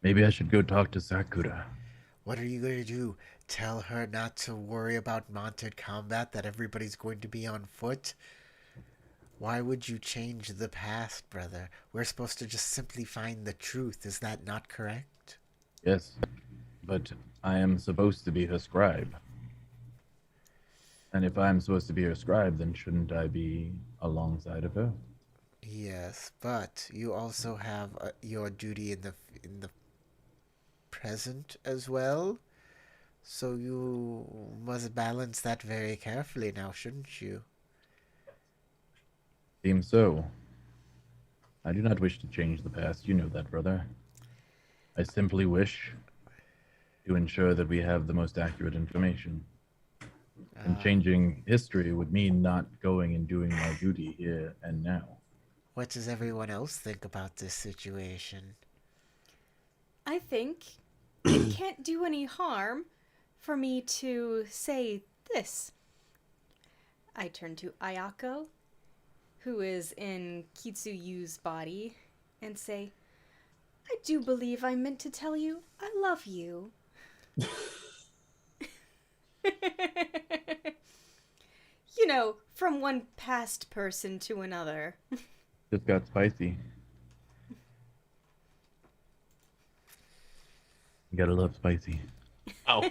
Maybe I should go talk to Sakura. What are you going to do? Tell her not to worry about mounted combat, that everybody's going to be on foot? Why would you change the past, brother? We're supposed to just simply find the truth. Is that not correct? Yes, but I am supposed to be her scribe. And if I'm supposed to be her scribe, then shouldn't I be alongside of her? Yes, but you also have your duty in the present as well. So you must balance that very carefully now, shouldn't you? Seems so. I do not wish to change the past, you know that, brother. I simply wish to ensure that we have the most accurate information. And changing history would mean not going and doing my duty here and now. What does everyone else think about this situation? I think it can't do any harm for me to say this. I turn to Ayako, who is in Kitsuyu's body, and say, I do believe I meant to tell you I love you. You know, from one past person to another. Just got spicy. You gotta love spicy. Oh.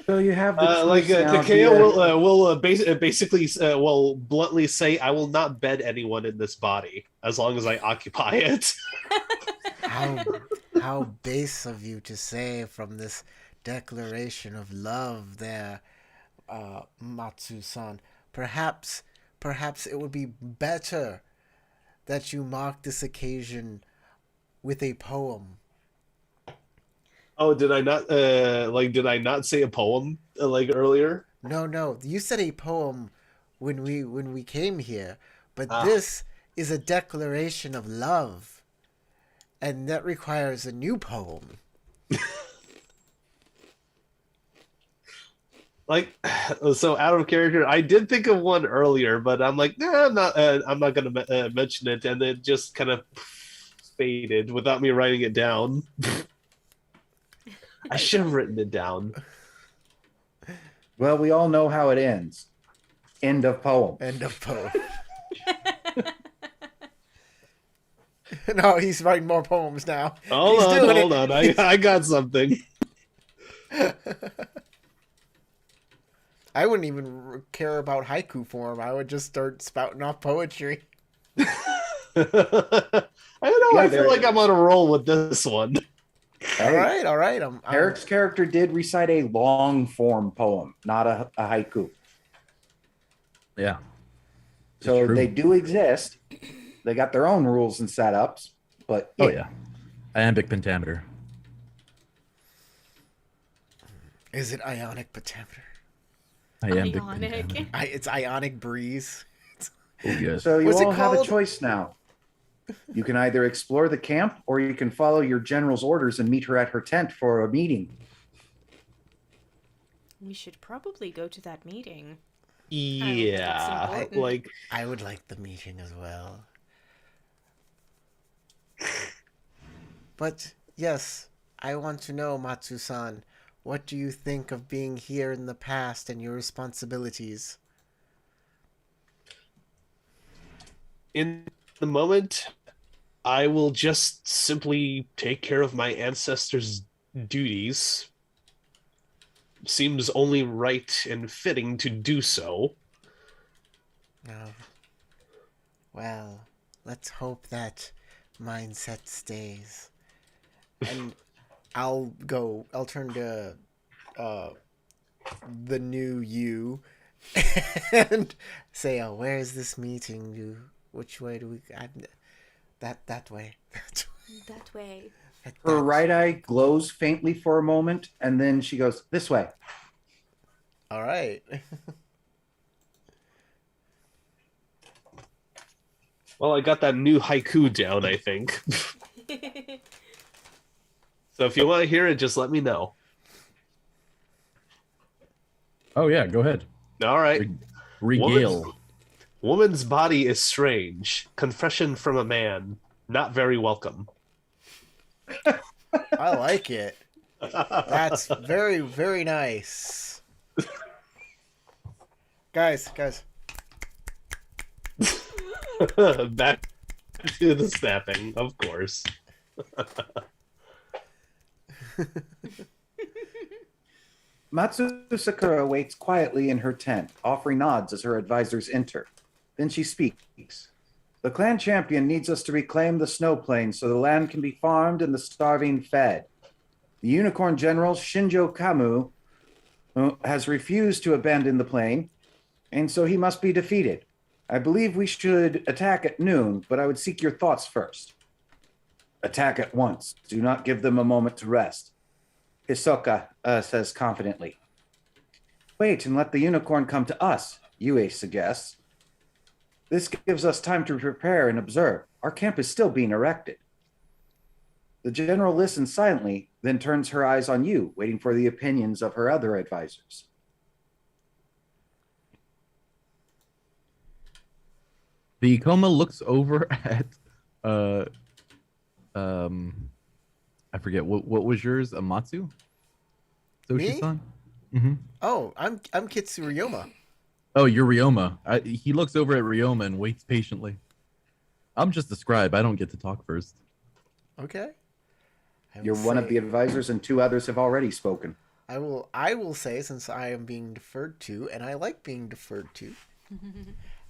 So you have the choice Like now. Takeo will basically will bluntly say, "I will not bed anyone in this body as long as I occupy it." How how base of you to say from this declaration of love there, Matsu-san. Perhaps it would be better that you mark this occasion with a poem. Oh, did I not did I not say a poem like earlier? No, you said a poem when we came here, but Ah. this is a declaration of love, and that requires a new poem. Like, so out of character, I did think of one earlier, but I'm like, nah, I'm not gonna mention it, and then just kind of faded without me writing it down. I should have written it down. Well, we all know how it ends. End of poem. End of poem. No, he's writing more poems now. Hold He's on, doing hold it. on. I got something. I wouldn't even care about haiku form. I would just start spouting off poetry. I don't know. Yeah, I feel there- like I'm on a roll with this one. All right. I'm Eric's character did recite a long form poem, not a haiku. Yeah. So true. they do exist. They got their own rules and setups, but Oh yeah. Iambic pentameter. Is it ionic pentameter? Iambic Ionic. pentameter. It's ionic breeze. Oh yes. So you What's it all have a called? choice now. You can either explore the camp or you can follow your general's orders and meet her at her tent for a meeting. We should probably go to that meeting. Yeah, important. like I would like the meeting as well. But yes, I want to know, Matsu-san, what do you think of being here in the past and your responsibilities? in the moment, I will just simply take care of my ancestors' duties. Seems only right and fitting to do so. No. Well, let's hope that mindset stays. And I'll turn to the new you and say, "Oh, where is this meeting? Which way do we? That way." That way. Her right eye glows faintly for a moment, and then she goes, "This way." All right. Well, I got that new haiku down, I think. So if you want to hear it, just let me know. Oh yeah. Go ahead. All right. Regale. Woman's body is strange. Confession from a man. Not very welcome. I like it. That's very, very nice. Guys. Back to the snapping, of course. Matsu Sakura waits quietly in her tent, offering nods as her advisors enter. Then she speaks. The clan champion needs us to reclaim the snow plains so the land can be farmed and the starving fed. The unicorn general Shinjo Kamu has refused to abandon the plain, and so he must be defeated. I believe we should attack at noon, but I would seek your thoughts first. Attack at once. Do not give them a moment to rest. Hisoka says confidently. Wait and let the unicorn come to us, Yue suggests. This gives us time to prepare and observe. Our camp is still being erected. The general listens silently, then turns her eyes on you, waiting for the opinions of her other advisors. The coma looks over at I forget what was yours, Amatsu? Soshi-san? Mm-hmm. Oh, I'm Kitsuriyoma. Oh, you're Ryoma. He looks over at Ryoma and waits patiently. I'm just the scribe. I don't get to talk first. Okay. I You're will one of say- the advisors, and 2 others have already spoken. I will say, since I am being deferred to, and I like being deferred to,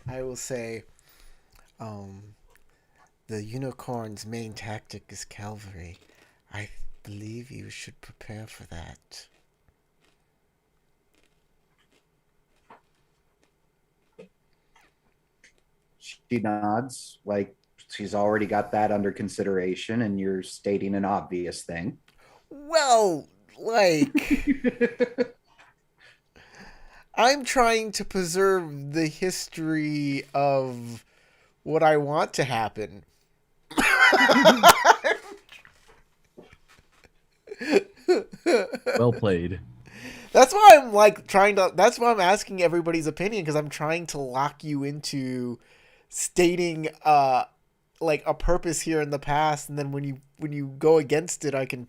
I will say, the unicorn's main tactic is cavalry. I believe you should prepare for that. She nods, like she's already got that under consideration, and you're stating an obvious thing. Well, like, I'm trying to preserve the history of what I want to happen. Well played. That's why I'm like trying to. That's why I'm asking everybody's opinion, because I'm trying to lock you into stating like a purpose here in the past, and then when you go against it, I can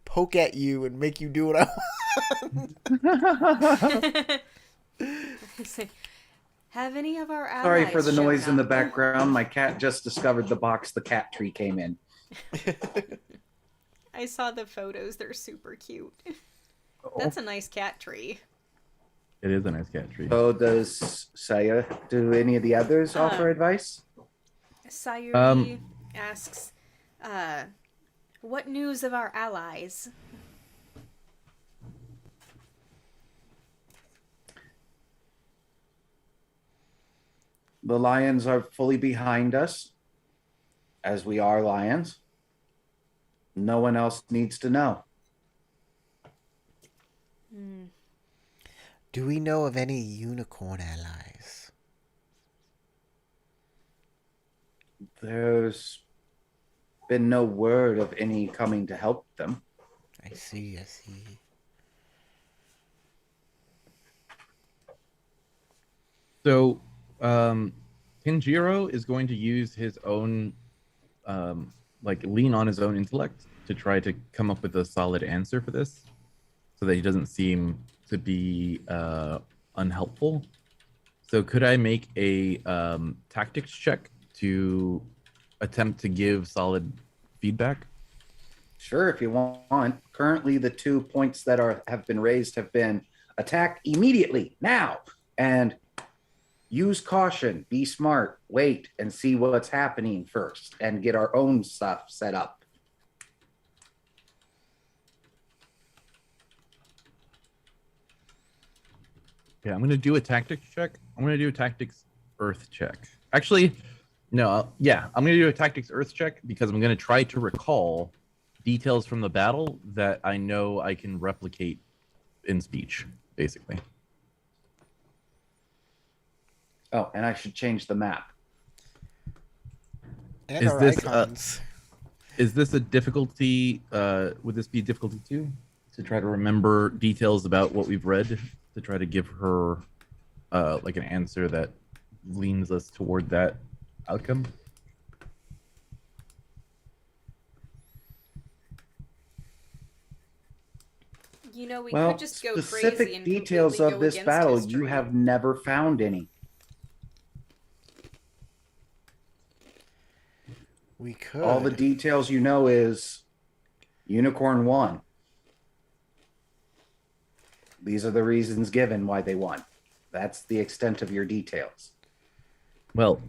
poke at you and make you do what I want. Have any of our allies Sorry for the shown noise in the up? background. My cat just discovered the box the cat tree came in. I saw the photos. They're super cute. That's a nice cat tree. It is a nice cat tree. So does Saya, do any of the others offer advice? Sayuri asks, what news of our allies? The lions are fully behind us, as we are lions. No one else needs to know. Do we know of any unicorn allies? There's been no word of any coming to help them. I see. I see. So, Kinjiro is going to use his own, like, lean on his own intellect to try to come up with a solid answer for this, so that he doesn't seem to be unhelpful. So, could I make a tactics check to attempt to give solid feedback? Sure, if you want. Currently, the 2 points that have been raised have been attack immediately, now, and use caution, be smart, wait, and see what's happening first, and get our own stuff set up. Okay, I'm going to do a tactics check. I'm going to do a tactics earth check. Actually, no, yeah, I'm going to do a tactics earth check because I'm going to try to recall details from the battle that I know I can replicate in speech, basically. Oh, and I should change the map. And Is our this, icons. Is this a difficulty? Would this be a difficulty too? To try to remember details about what we've read, to try to give her like an answer that leans us toward that outcome? You know, we Well, could just go crazy specific and details completely of go this against battle, history. you have never found any. We could. All the details you know is Unicorn won. These are the reasons given why they won. That's the extent of your details. Well,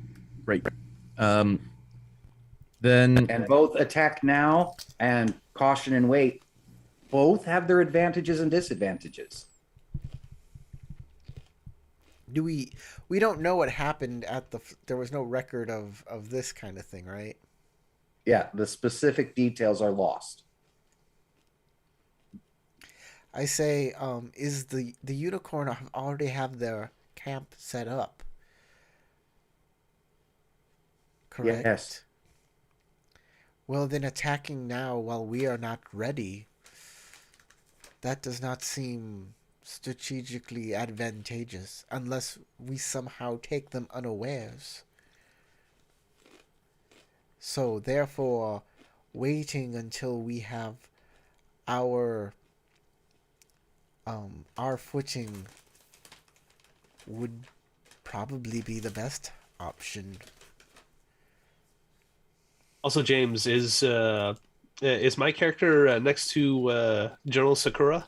right. Then And both attack now and caution and wait both have their advantages and disadvantages. Do we don't know what happened at there was no record of this kind of thing, right? Yeah, the specific details are lost. I say, is the unicorn already have their camp set up? Correct. Yes. Well, then attacking now while we are not ready, that does not seem strategically advantageous unless we somehow take them unawares. So therefore, waiting until we have our footing would probably be the best option. Also, James, is my character next to General Sakura?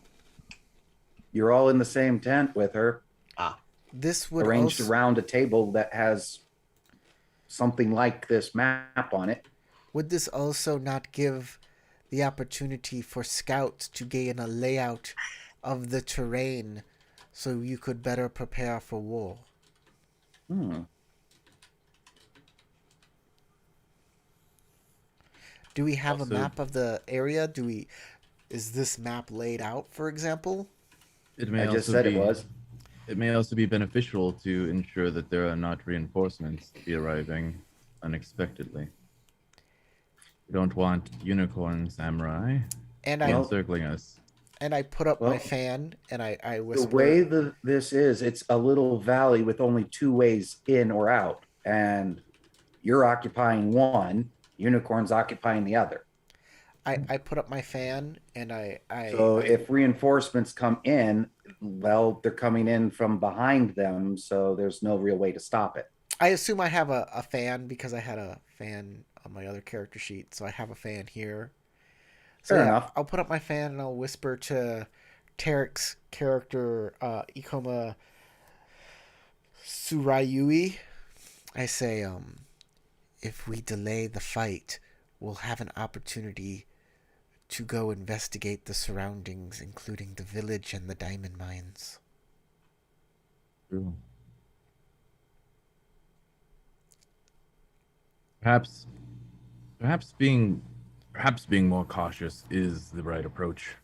You're all in the same tent with her, Ah, This would arranged also, around a table that has something like this map on it. would this also not give the opportunity for scouts to gain a layout of the terrain so you could better prepare for war? Hmm. Do we have a Also, map of the area? Is this map laid out, for example? it may I just also said be it was. it may also be beneficial to ensure that there are not reinforcements to be arriving unexpectedly. We don't want unicorn samurai And Well, encircling us. I put up my well, fan and I The whisper. way this is, it's a little valley with only two ways in or out, and you're occupying one, unicorn's occupying the other. I put up my fan and So if reinforcements come in, well, they're coming in from behind them, so there's no real way to stop it. I assume I have a fan because I had a fan on my other character sheet, so I have a fan here. So Fair yeah, enough. I'll put up my fan and I'll whisper to Tarek's character, Ikoma Surayui. I say, if we delay the fight, we'll have an opportunity to go investigate the surroundings, including the village and the diamond mines. True. Perhaps, perhaps being, perhaps being more cautious is the right approach.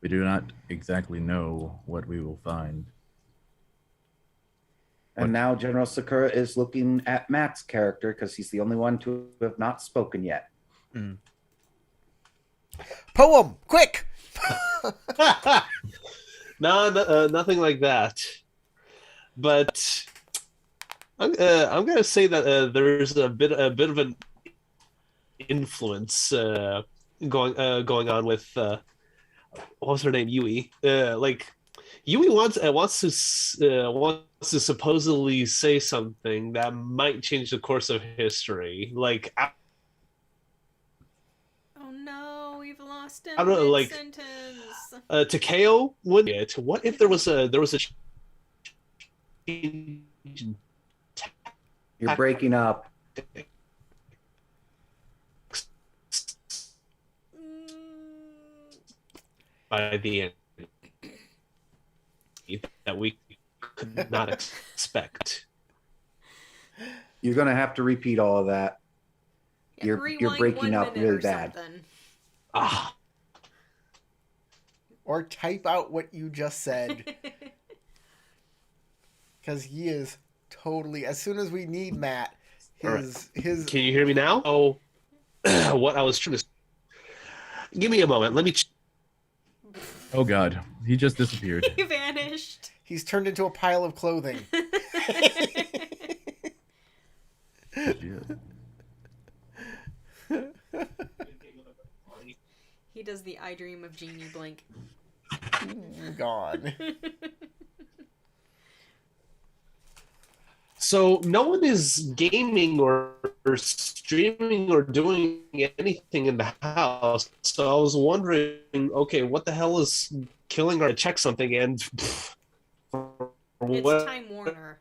We do not exactly know what we will find. And What- now General Sakura is looking at Matt's character because he's the only one to have not spoken yet. Poem, quick! no, nothing like that. But I'm gonna say that there's a bit of an influence going on with what was her name, Yui. Like Yui wants to supposedly say something that might change the course of history. Like Oh no, we've lost him I don't know, like, mid-sentence. Takeo would it. What if there was a change in You're breaking up. by the end that we could not expect. You're going to have to repeat all of that. Yeah, You're rewind breaking 1 up minute really or bad. something. Ah, Or type out what you just said. Because he is totally, as soon as we need Matt, his can you hear me now? Oh, what I was trying to. Give me a moment. Let me. Oh God, he just disappeared. He vanished. he's turned into a pile of clothing. Shit. He does the I dream of Genie blink. Gone. So no one is gaming or streaming or doing anything in the house. So I was wondering, okay, what the hell is killing our check something and for It's what Time Warner.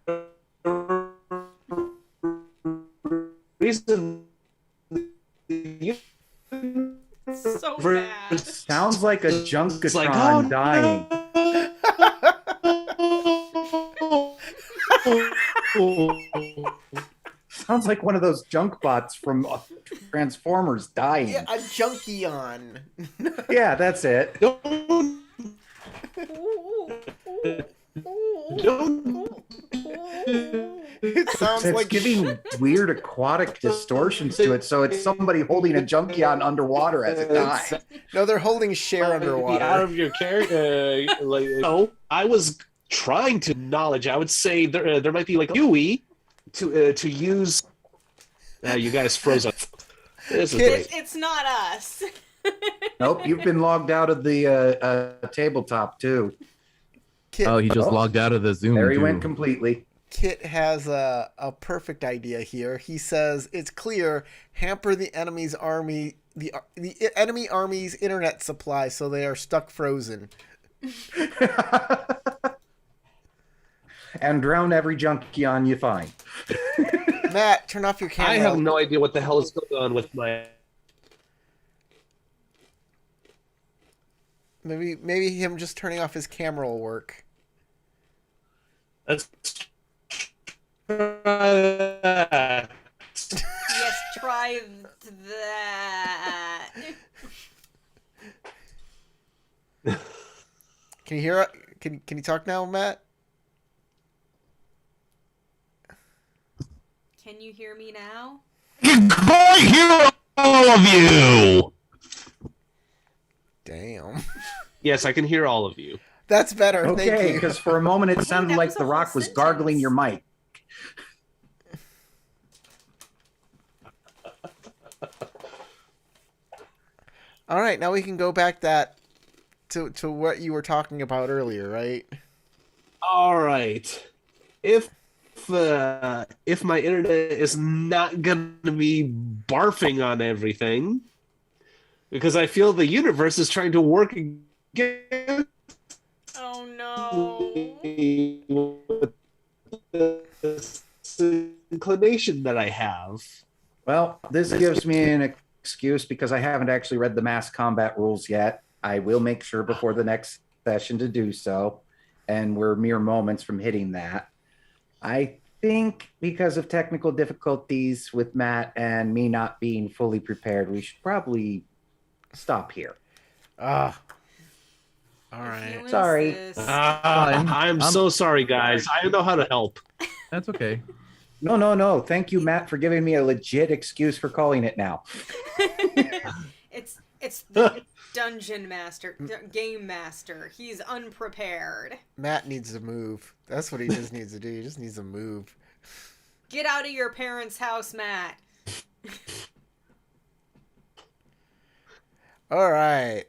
reason you So bad. Sounds like a Junkatron it's like, oh, dying. no. Sounds like one of those junk bots from Transformers dying. Yeah, a junkie on. Yeah, that's it. Don't It sounds It's like giving weird aquatic distortions to it, so it's somebody holding a junkie on underwater as it dies. no, they're holding Cher be out underwater. of your character. Like, no, I was trying to knowledge. I would say there might be like a Yui to use. You guys froze up. This is great. It's not us. Nope, you've been logged out of the tabletop too. Kit, Oh, he just Oh. logged out of the Zoom. There he too. went completely. Kit has a perfect idea here. He says it's clear hamper the enemy's army the enemy army's internet supply so they are stuck frozen. And drown every junkion you find. Matt, turn off your camera. I have no idea what the hell is going on with my. Maybe him just turning off his camera will work. Let's try that. Yes, try that. Can you hear? Can you talk now, Matt? Can you hear me now? I hear all of you. Damn. Yes, I can hear all of you. That's better. Thank Okay, you. because for a moment it Wait, sounded that like was a The whole Rock was gargling sentence. your mic. All right, now we can go back to what you were talking about earlier, right? All right. If my internet is not gonna be barfing on everything, because I feel the universe is trying to work against Oh no. me with this inclination that I have. Well, this gives me an excuse because I haven't actually read the mass combat rules yet. I will make sure before the next session to do so. And we're mere moments from hitting that. I think because of technical difficulties with Matt and me not being fully prepared, we should probably stop here. Ah. All If right. you Sorry. insist. Fine. I'm so sorry, guys. I don't know how to help. That's okay. No. Thank you, Matt, for giving me a legit excuse for calling it now. It's the dungeon master, game master. He's unprepared. Matt needs to move. That's what he just needs to do. He just needs to move. Get out of your parents' house, Matt. All right.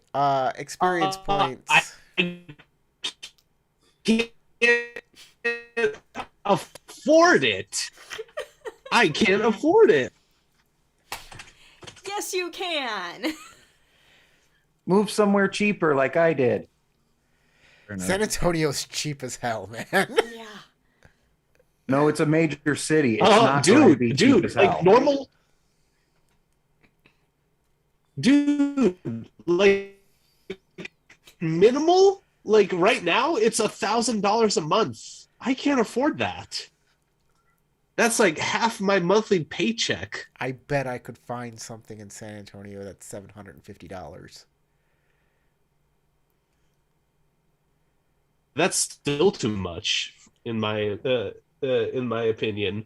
Experience points. I can't afford it. I can't afford it. Yes, you can. Move somewhere cheaper like I did. Fair enough. San Antonio's cheap as hell, man. Yeah. No, it's a major city. It's Oh, not going to be cheap dude, as hell. like normal. Dude, like minimal. Like right now, it's $1,000 a month. I can't afford that. That's like half my monthly paycheck. I bet I could find something in San Antonio that's $750. That's still too much, in my opinion.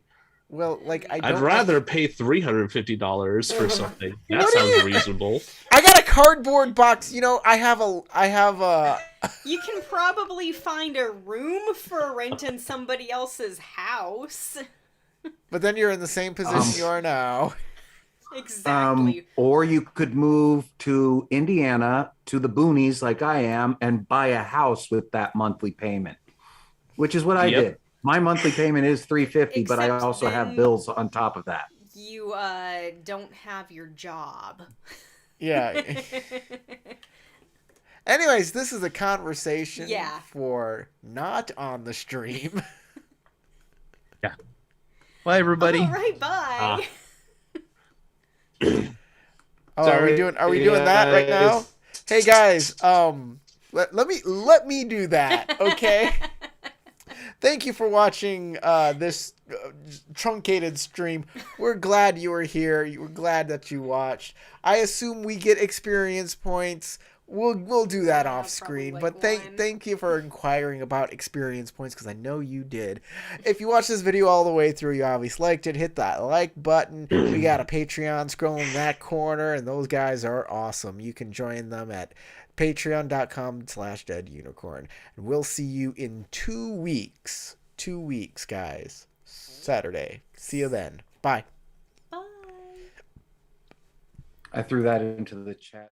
Well, like I don't. I'd rather pay $350 for something. That What do sounds you- reasonable. I got a cardboard box. You know, I have a. You can probably find a room for rent in somebody else's house. But then you're in the same position you are now. Exactly. Or you could move to Indiana, to the boonies like I am, and buy a house with that monthly payment, which is what I Yep. did. My monthly payment is $350, but I Except also have then- bills on top of that. You don't have your job. Yeah. Anyways, this is a conversation Yeah. for not on the stream. Bye, everybody. All right, bye. Oh, Sorry, are we doing that right now? guys. Hey guys, let me do that, okay? Thank you for watching this truncated stream. We're glad you were here. We're glad that you watched. I assume we get experience points. We'll do that Yeah, off screen. probably But like one. thank you for inquiring about experience points because I know you did. If you watched this video all the way through, you obviously liked it. Hit that like button. We got a Patreon scrolling in that corner, and those guys are awesome. You can join them at patreon.com/deadunicorn. And we'll see you in 2 weeks. 2 weeks, guys. Saturday. See you then. Bye. Bye. I threw that into the chat.